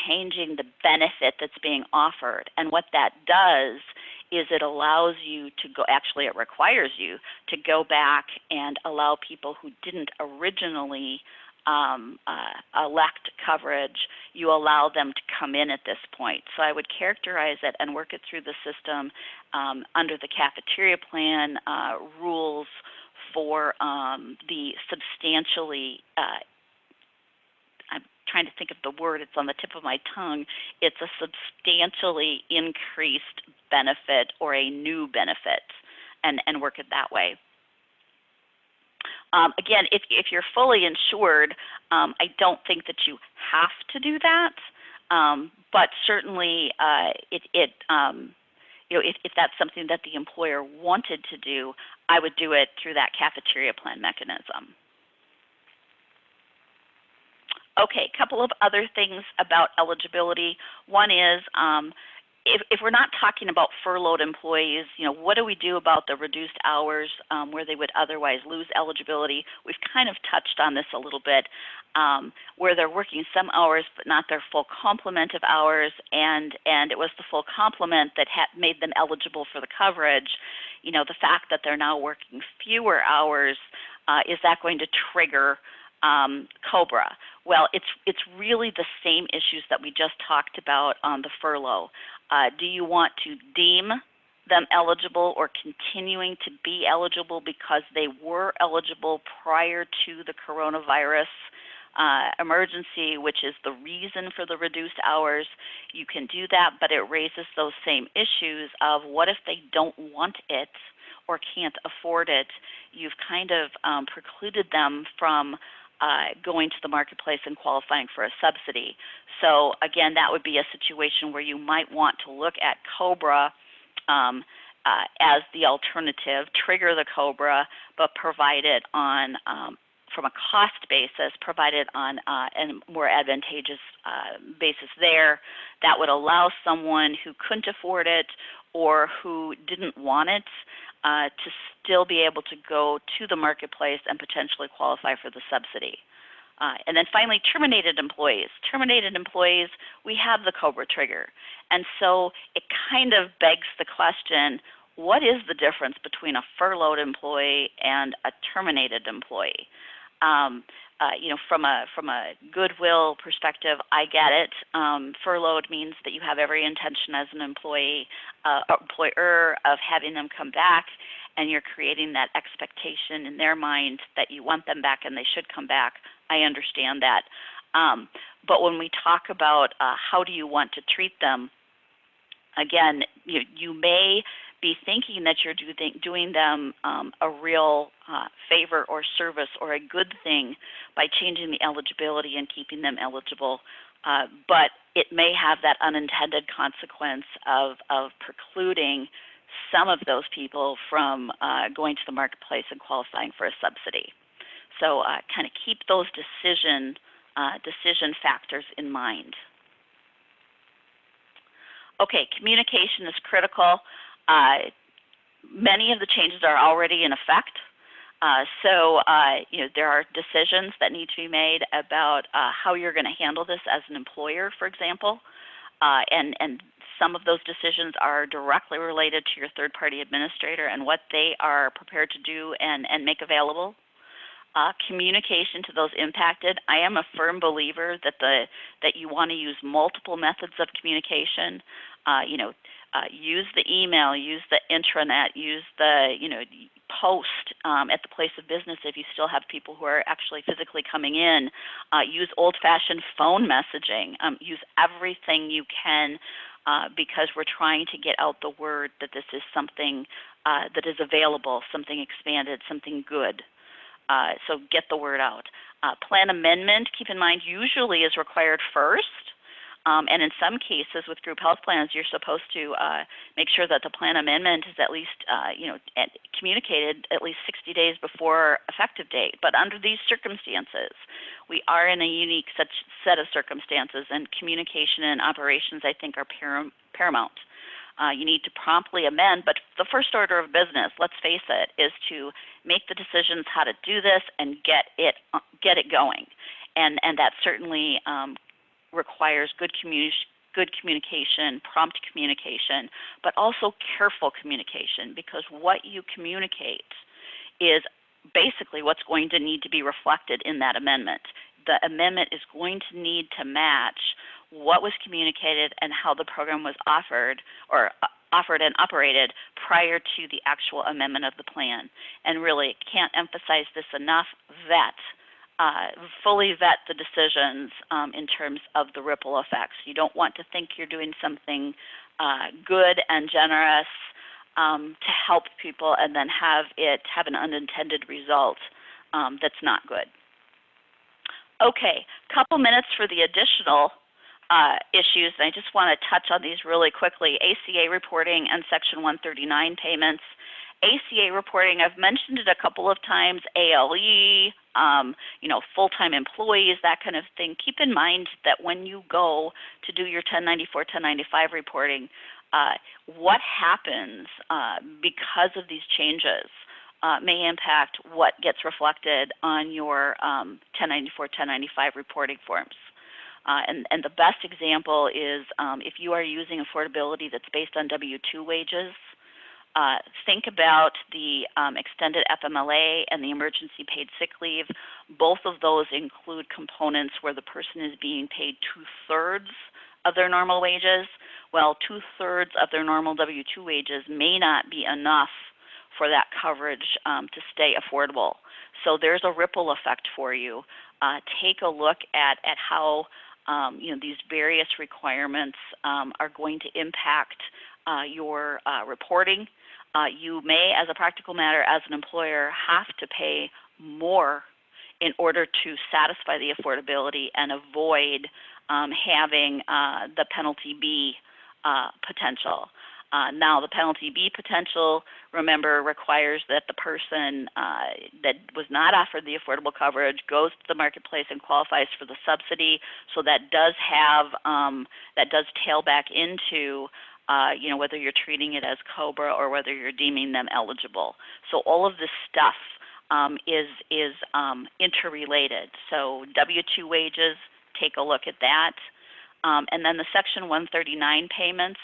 Speaker 2: changing the benefit that's being offered. And what that does is it allows you to go, actually it requires you to go back and allow people who didn't originally elect coverage, you allow them to come in at this point. So I would characterize it and work it through the system under the cafeteria plan rules for the substantially, I'm trying to think of the word, it's on the tip of my tongue, it's a substantially increased benefit or a new benefit, and work it that way. Again, if you're fully insured, I don't think that you have to do that, but certainly if that's something that the employer wanted to do, I would do it through that cafeteria plan mechanism. Okay, a couple of other things about eligibility. One is if we're not talking about furloughed employees, what do we do about the reduced hours where they would otherwise lose eligibility? We've kind of touched on this a little bit, where they're working some hours but not their full complement of hours, and it was the full complement that made them eligible for the coverage. The fact that they're now working fewer hours, is that going to trigger COBRA? Well, it's really the same issues that we just talked about on the furlough. Do you want to deem them eligible or continuing to be eligible because they were eligible prior to the coronavirus emergency, which is the reason for the reduced hours, you can do that, but it raises those same issues of what if they don't want it or can't afford it? You've kind of precluded them from going to the marketplace and qualifying for a subsidy. So again, that would be a situation where you might want to look at COBRA as the alternative, trigger the COBRA, but provide it on, from a cost basis, provide it on a more advantageous basis there. That would allow someone who couldn't afford it or who didn't want it to still be able to go to the marketplace and potentially qualify for the subsidy. And then finally, terminated employees. Terminated employees, we have the COBRA trigger. And so it kind of begs the question, what is the difference between a furloughed employee and a terminated employee? You know, from a goodwill perspective, I get it. Furloughed means that you have every intention as an employer of having them come back, and you're creating that expectation in their mind that you want them back and they should come back. I understand that. But when we talk about how do you want to treat them, again, you may be thinking that you're doing them a real favor or service or a good thing by changing the eligibility and keeping them eligible, but it may have that unintended consequence of precluding some of those people from going to the marketplace and qualifying for a subsidy. So kind of keep those decision factors in mind. Okay, communication is critical. Many of the changes are already in effect. So you know, there are decisions that need to be made about how you're going to handle this as an employer, for example, and some of those decisions are directly related to your third-party administrator and what they are prepared to do and make available. Communication to those impacted. I am a firm believer that that you want to use multiple methods of communication. You know, use the email, use the intranet, use the post at the place of business if you still have people who are actually physically coming in. Use old-fashioned phone messaging. Use everything you can because we're trying to get out the word that this is something that is available, something expanded, something good. So get the word out. Plan amendment, keep in mind, usually is required first. And in some cases with group health plans, you're supposed to make sure that the plan amendment is at least, communicated at least 60 days before effective date. But under these circumstances, we are in a unique set of circumstances, and communication and operations, I think, are paramount. You need to promptly amend, but the first order of business, let's face it, is to make the decisions how to do this and get it going, and that certainly requires good communication, prompt communication, but also careful communication, because what you communicate is basically what's going to need to be reflected in that amendment. The amendment is going to need to match what was communicated and how the program was offered and operated prior to the actual amendment of the plan. And really, can't emphasize this enough, fully vet the decisions in terms of the ripple effects. You don't want to think you're doing something good and generous to help people and then have it have an unintended result that's not good. Okay, couple minutes for the additional issues, and I just want to touch on these really quickly. ACA reporting and Section 139 payments. ACA reporting, I've mentioned it a couple of times, ALE, full-time employees, that kind of thing. Keep in mind that when you go to do your 1094, 1095 reporting, what happens because of these changes may impact what gets reflected on your 1094, 1095 reporting forms. And the best example is if you are using affordability that's based on W-2 wages, think about the extended FMLA and the emergency paid sick leave. Both of those include components where the person is being paid 2/3 of their normal wages. well, 2/3 of their normal W-2 wages may not be enough for that coverage to stay affordable. So there's a ripple effect for you. Take a look at how these various requirements are going to impact your reporting. You may, as a practical matter, as an employer, have to pay more in order to satisfy the affordability and avoid having the penalty B potential. Now, the penalty B potential, remember, requires that the person that was not offered the affordable coverage goes to the marketplace and qualifies for the subsidy. So that does tail back into whether you're treating it as COBRA or whether you're deeming them eligible. So all of this stuff is interrelated. So W-2 wages, take a look at that. And then the Section 139 payments.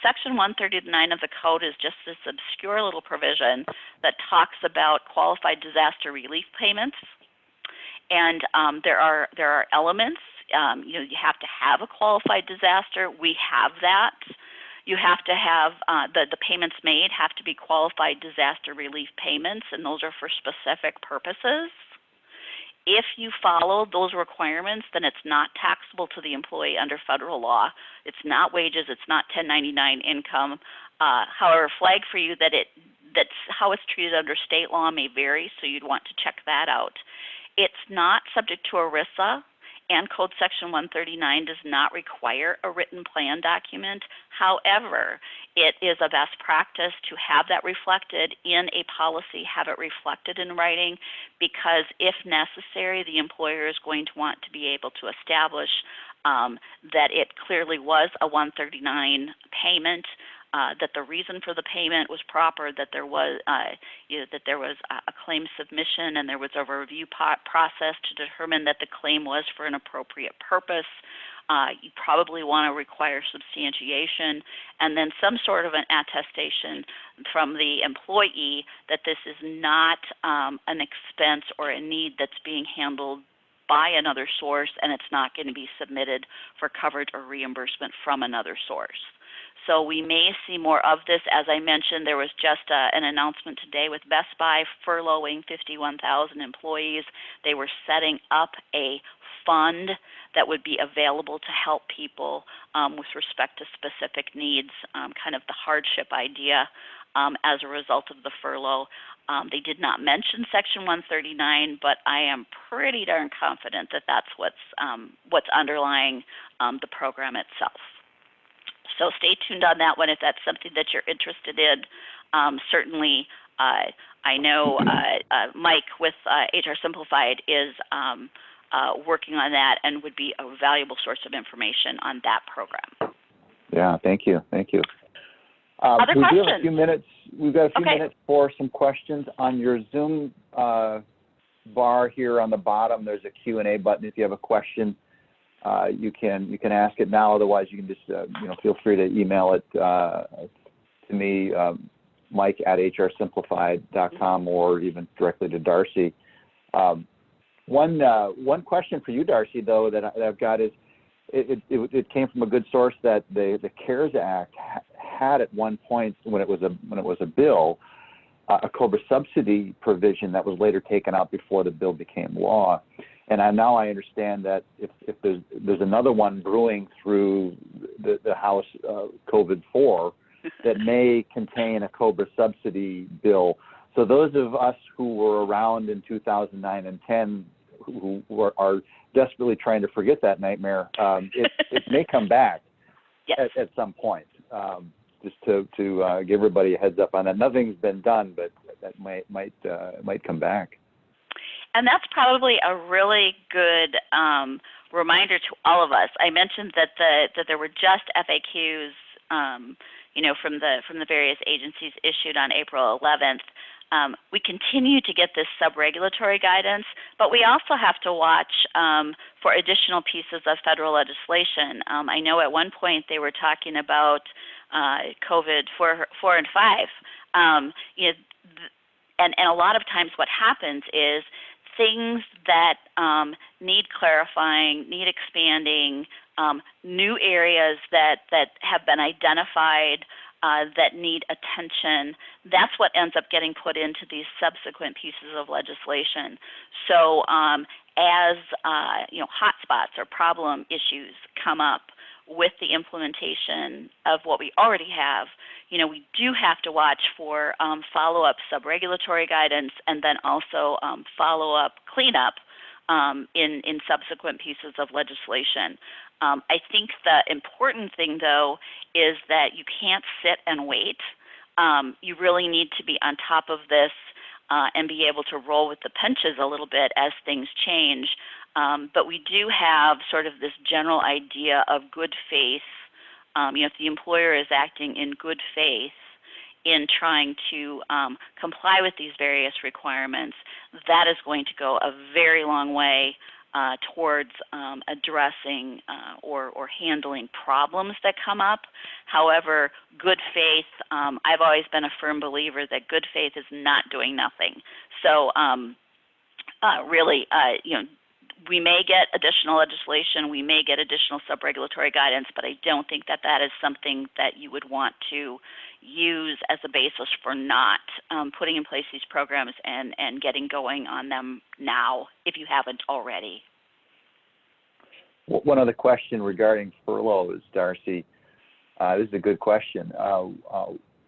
Speaker 2: Section 139 of the code is just this obscure little provision that talks about qualified disaster relief payments. And there are elements. You have to have a qualified disaster. We have that. You have to have the payments made have to be qualified disaster relief payments, and those are for specific purposes. If you follow those requirements, then it's not taxable to the employee under federal law. It's not wages. It's not 1099 income. However, flag for you that's how it's treated under state law may vary, so you'd want to check that out. It's not subject to ERISA, and Code Section 139 does not require a written plan document. However, it is a best practice to have that reflected in a policy, have it reflected in writing, because if necessary, the employer is going to want to be able to establish that it clearly was a 139 payment, that the reason for the payment was proper, that there was a claim submission, and there was a review process to determine that the claim was for an appropriate purpose. You probably want to require substantiation, and then some sort of an attestation from the employee that this is not an expense or a need that's being handled by another source, and it's not going to be submitted for coverage or reimbursement from another source. So we may see more of this. As I mentioned, there was just an announcement today with Best Buy furloughing 51,000 employees. They were setting up a fund that would be available to help people with respect to specific needs, kind of the hardship idea as a result of the furlough. They did not mention Section 139, but I am pretty darn confident that that's what's underlying the program itself. So stay tuned on that one if that's something that you're interested in. Certainly, I know Mike with HR Simplified is working on that and would be a valuable source of information on that program.
Speaker 1: Yeah, thank you. Thank you.
Speaker 2: Other questions?
Speaker 1: We have a few minutes. We've got a few minutes for some questions. On your Zoom bar here on the bottom, there's a Q&A button. If you have a question, you can ask it now. Otherwise, you can just feel free to email it to me, Mike at hrsimplified.com, or even directly to Darcy. One question for you, Darcy, though, that I've got is it came from a good source that the CARES Act had at one point when it was a bill, a COBRA subsidy provision that was later taken out before the bill became law. And now I understand that if there's another one brewing through the House COVID-4 that may contain a COBRA subsidy bill. So those of us who were around in 2009 and 10 who are desperately trying to forget that nightmare, it may come back at some point. Just to give everybody a heads up on that. Nothing's been done, but that might come back.
Speaker 2: And that's probably a really good reminder to all of us. I mentioned that there were just FAQs, from the various agencies issued on April 11th. We continue to get this sub-regulatory guidance, but we also have to watch for additional pieces of federal legislation. I know at one point they were talking about COVID 4 and 5. And a lot of times what happens is things that need clarifying, need expanding, new areas that have been identified that need attention, that's what ends up getting put into these subsequent pieces of legislation. So as hotspots or problem issues come up with the implementation of what we already have, we do have to watch for follow-up sub-regulatory guidance and then also follow-up cleanup in subsequent pieces of legislation. I think the important thing, though, is that you can't sit and wait. You really need to be on top of this and be able to roll with the punches a little bit as things change. But we do have sort of this general idea of good faith. If the employer is acting in good faith in trying to comply with these various requirements, that is going to go a very long way towards addressing or handling problems that come up. However, good faith, I've always been a firm believer that good faith is not doing nothing. So really, we may get additional legislation, we may get additional sub-regulatory guidance, but I don't think that that is something that you would want to use as a basis for not putting in place these programs and getting going on them now if you haven't already.
Speaker 1: One other question regarding furloughs, Darcy. This is a good question.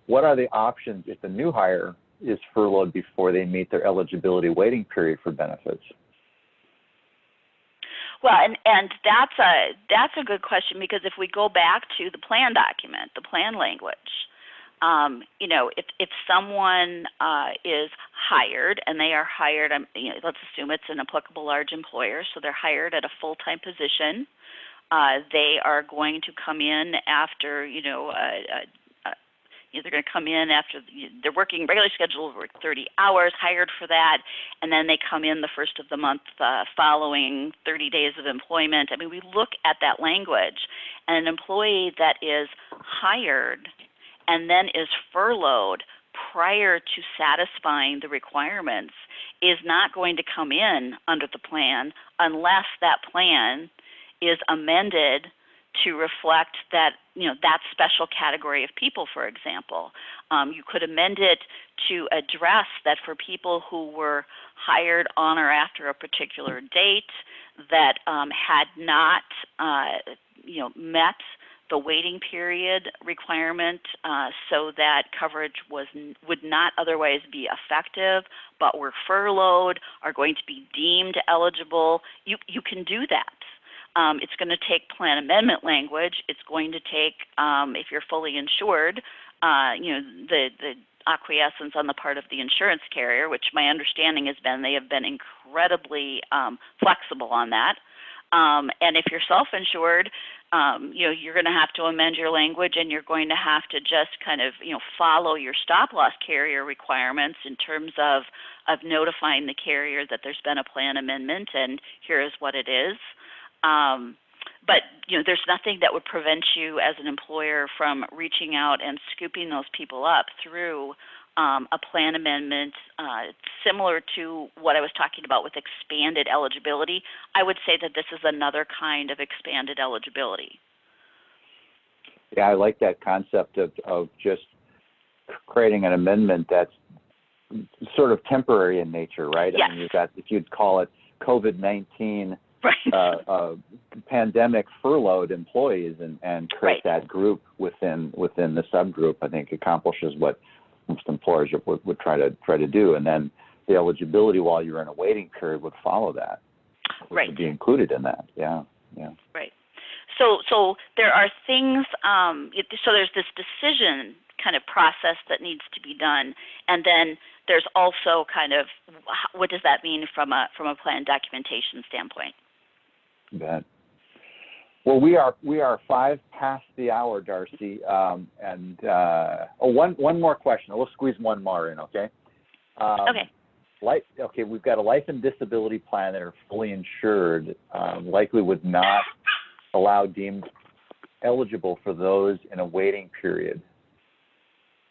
Speaker 1: What are the options if the new hire is furloughed before they meet their eligibility waiting period for benefits?
Speaker 2: Well, and that's a good question, because if we go back to the plan document, the plan language, if someone is hired and they are hired, let's assume it's an applicable large employer, so they're hired at a full-time position. They are going to come in after, they're going to come in after they're working regularly scheduled, work 30 hours, hired for that, and then they come in the first of the month following 30 days of employment. We look at that language, and an employee that is hired and then is furloughed prior to satisfying the requirements is not going to come in under the plan unless that plan is amended to reflect that, that special category of people, for example. You could amend it to address that for people who were hired on or after a particular date that had not, met the waiting period requirement so that coverage would not otherwise be effective, but were furloughed, are going to be deemed eligible. You can do that. It's going to take plan amendment language. It's going to take, if you're fully insured, the acquiescence on the part of the insurance carrier, which my understanding has been they have been incredibly flexible on that. And if you're self-insured, you're going to have to amend your language, and you're going to have to just kind of, follow your stop-loss carrier requirements in terms of notifying the carrier that there's been a plan amendment, and here is what it is. But there's nothing that would prevent you as an employer from reaching out and scooping those people up through a plan amendment similar to what I was talking about with expanded eligibility. I would say that this is another kind of expanded eligibility.
Speaker 1: Yeah, I like that concept of just creating an amendment that's sort of temporary in nature, right?
Speaker 2: Yes.
Speaker 1: You've got, if you'd call it COVID-19
Speaker 2: right.
Speaker 1: Pandemic furloughed employees and create
Speaker 2: right.
Speaker 1: that group within the subgroup, I think accomplishes what most employers would try to do, and then the eligibility while you're in a waiting period would follow that.
Speaker 2: Right.
Speaker 1: Would be included in that. Yeah.
Speaker 2: Right. So there are things. So there's this decision kind of process that needs to be done, and then there's also kind of what does that mean from a plan documentation standpoint.
Speaker 1: You bet. Well, we are 5 past the hour, Darcy, and one more question. We'll squeeze one more in, okay?
Speaker 2: Okay.
Speaker 1: We've got a life and disability plan that are fully insured, likely would not allow deemed eligible for those in a waiting period.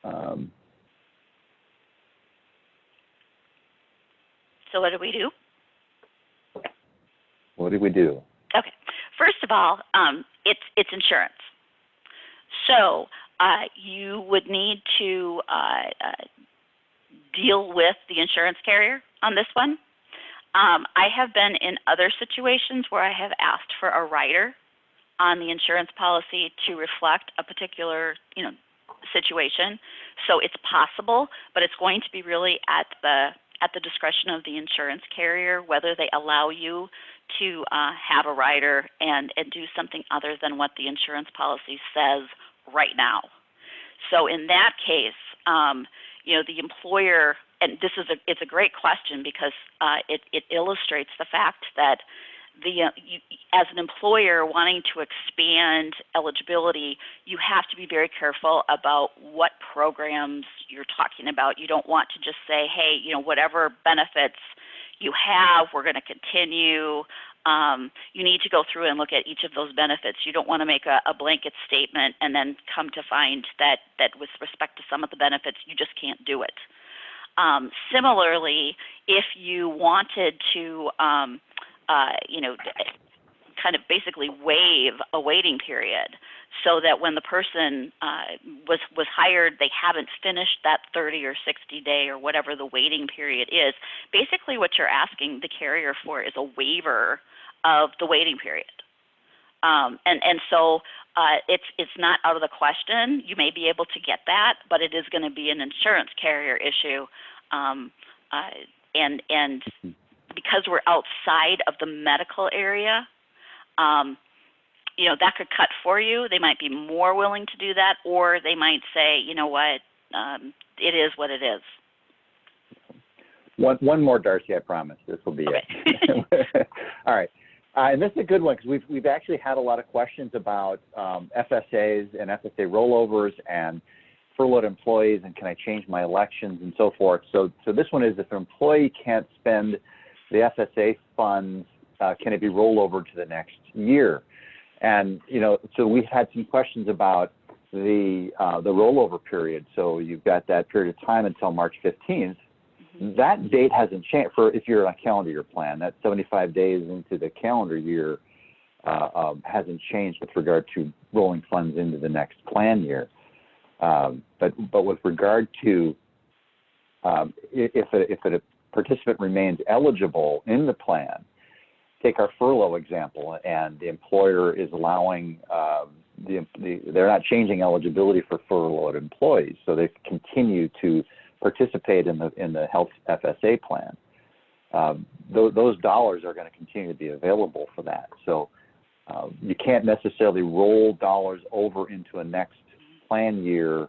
Speaker 2: So what do we do?
Speaker 1: What do we do?
Speaker 2: Okay. First of all, it's insurance. So you would need to deal with the insurance carrier on this one. I have been in other situations where I have asked for a rider on the insurance policy to reflect a particular, situation. So it's possible, but it's going to be really at the discretion of the insurance carrier whether they allow you to have a rider and do something other than what the insurance policy says right now. So in that case, the employer, and it's a great question because it illustrates the fact that as an employer wanting to expand eligibility, you have to be very careful about what programs you're talking about. You don't want to just say, hey, whatever benefits you have, we're going to continue. You need to go through and look at each of those benefits. You don't want to make a blanket statement and then come to find that with respect to some of the benefits, you just can't do it. Similarly, if you wanted to, kind of basically waive a waiting period so that when the person was hired, they haven't finished that 30 or 60 day or whatever the waiting period is. Basically what you're asking the carrier for is a waiver of the waiting period. So it's not out of the question. You may be able to get that, but it is going to be an insurance carrier issue. And because we're outside of the medical area, that could cut for you. They might be more willing to do that, or they might say, you know what, it is what it is.
Speaker 1: One more, Darcy, I promise. This will be it. All right. And this is a good one because we've actually had a lot of questions about FSAs and FSA rollovers and furloughed employees and can I change my elections and so forth. So this one is if an employee can't spend the FSA funds, can it be rolled over to the next year? And, so we've had some questions about the rollover period. So you've got that period of time until March 15th. That date hasn't changed if you're on a calendar year plan. That 75 days into the calendar year hasn't changed with regard to rolling funds into the next plan year. But with regard to if a participant remains eligible in the plan, take our furlough example, and the employer is allowing they're not changing eligibility for furloughed employees, so they continue to participate in the health FSA plan. Those dollars are going to continue to be available for that. So you can't necessarily roll dollars over into a next plan year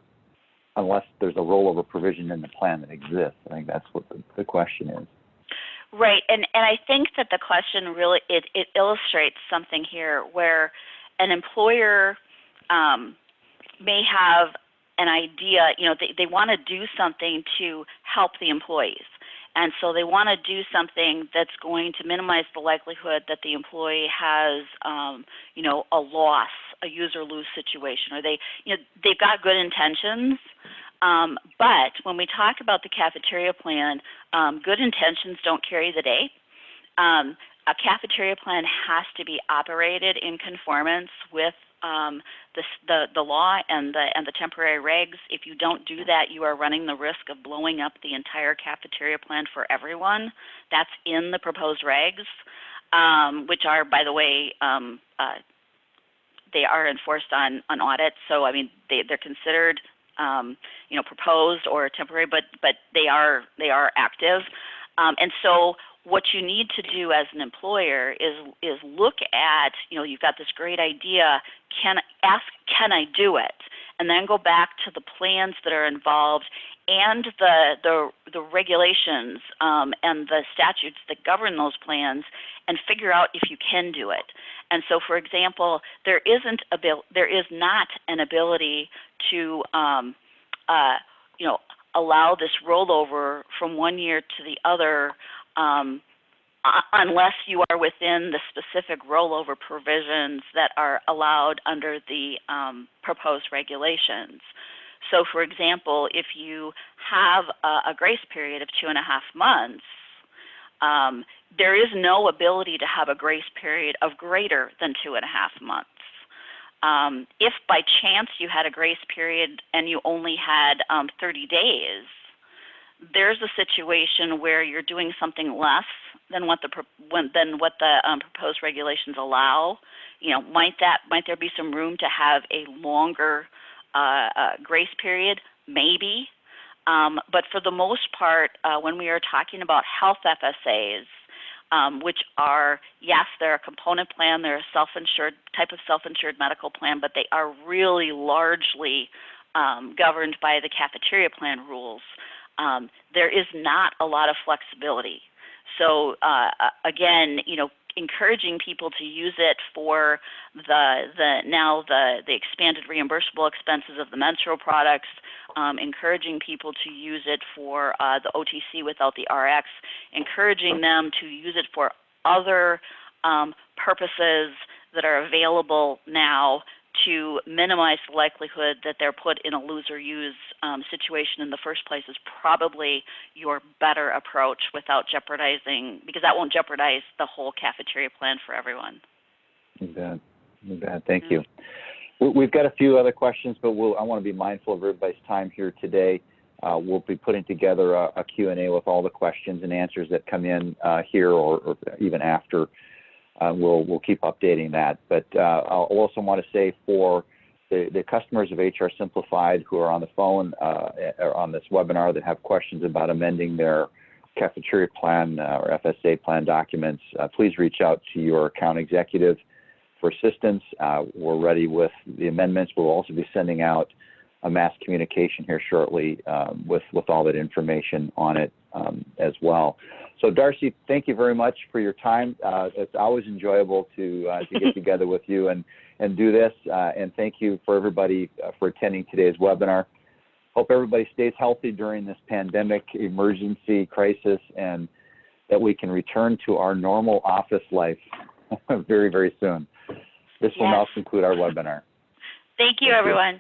Speaker 1: unless there's a rollover provision in the plan that exists. I think that's what the question is.
Speaker 2: Right, and I think that the question really, it illustrates something here where an employer may have an idea, they want to do something to help the employees. And so they want to do something that's going to minimize the likelihood that the employee has, a loss, a use or lose situation, or they've got good intentions. But when we talk about the cafeteria plan, good intentions don't carry the day. A cafeteria plan has to be operated in conformance with the law and the temporary regs. If you don't do that, you are running the risk of blowing up the entire cafeteria plan for everyone. That's in the proposed regs, which are, by the way, they are enforced on audit. So I mean, they're considered proposed or temporary, but they are active, and so what you need to do as an employer is look at, you've got this great idea, can I do it? And then go back to the plans that are involved and the regulations and the statutes that govern those plans and figure out if you can do it. And so, for example, there is not an ability to allow this rollover from one year to the other unless you are within the specific rollover provisions that are allowed under the proposed regulations. So, for example, if you have a grace period of 2.5 months, there is no ability to have a grace period of greater than 2.5 months. If by chance you had a grace period and you only had 30 days, there's a situation where you're doing something less than what the proposed regulations allow. Might there be some room to have a longer grace period? Maybe. But for the most part, when we are talking about health FSAs, which are, yes, they're a component plan, they're a self-insured type of self-insured medical plan, but they are really largely governed by the cafeteria plan rules. There is not a lot of flexibility. So again, encouraging people to use it for the expanded reimbursable expenses of the menstrual products, encouraging people to use it for the OTC without the RX, encouraging them to use it for other purposes that are available now to minimize the likelihood that they're put in a lose or use situation in the first place is probably your better approach without jeopardizing, because that won't jeopardize the whole cafeteria plan for everyone.
Speaker 1: You bet. You bet. Thank you. We've got a few other questions, but I want to be mindful of everybody's time here today. We'll be putting together a Q&A with all the questions and answers that come in here or even after. We'll keep updating that. But I'll also want to say for the customers of HR Simplified who are on the phone or on this webinar that have questions about amending their cafeteria plan or FSA plan documents, please reach out to your account executive for assistance. We're ready with the amendments. We'll also be sending out a mass communication here shortly with all that information on it as well. So Darcy, thank you very much for your time. It's always enjoyable to get together with you and do this. And thank you for everybody for attending today's webinar. Hope everybody stays healthy during this pandemic emergency crisis and that we can return to our normal office life very, very soon. This will now conclude our webinar.
Speaker 2: Thank you, everyone.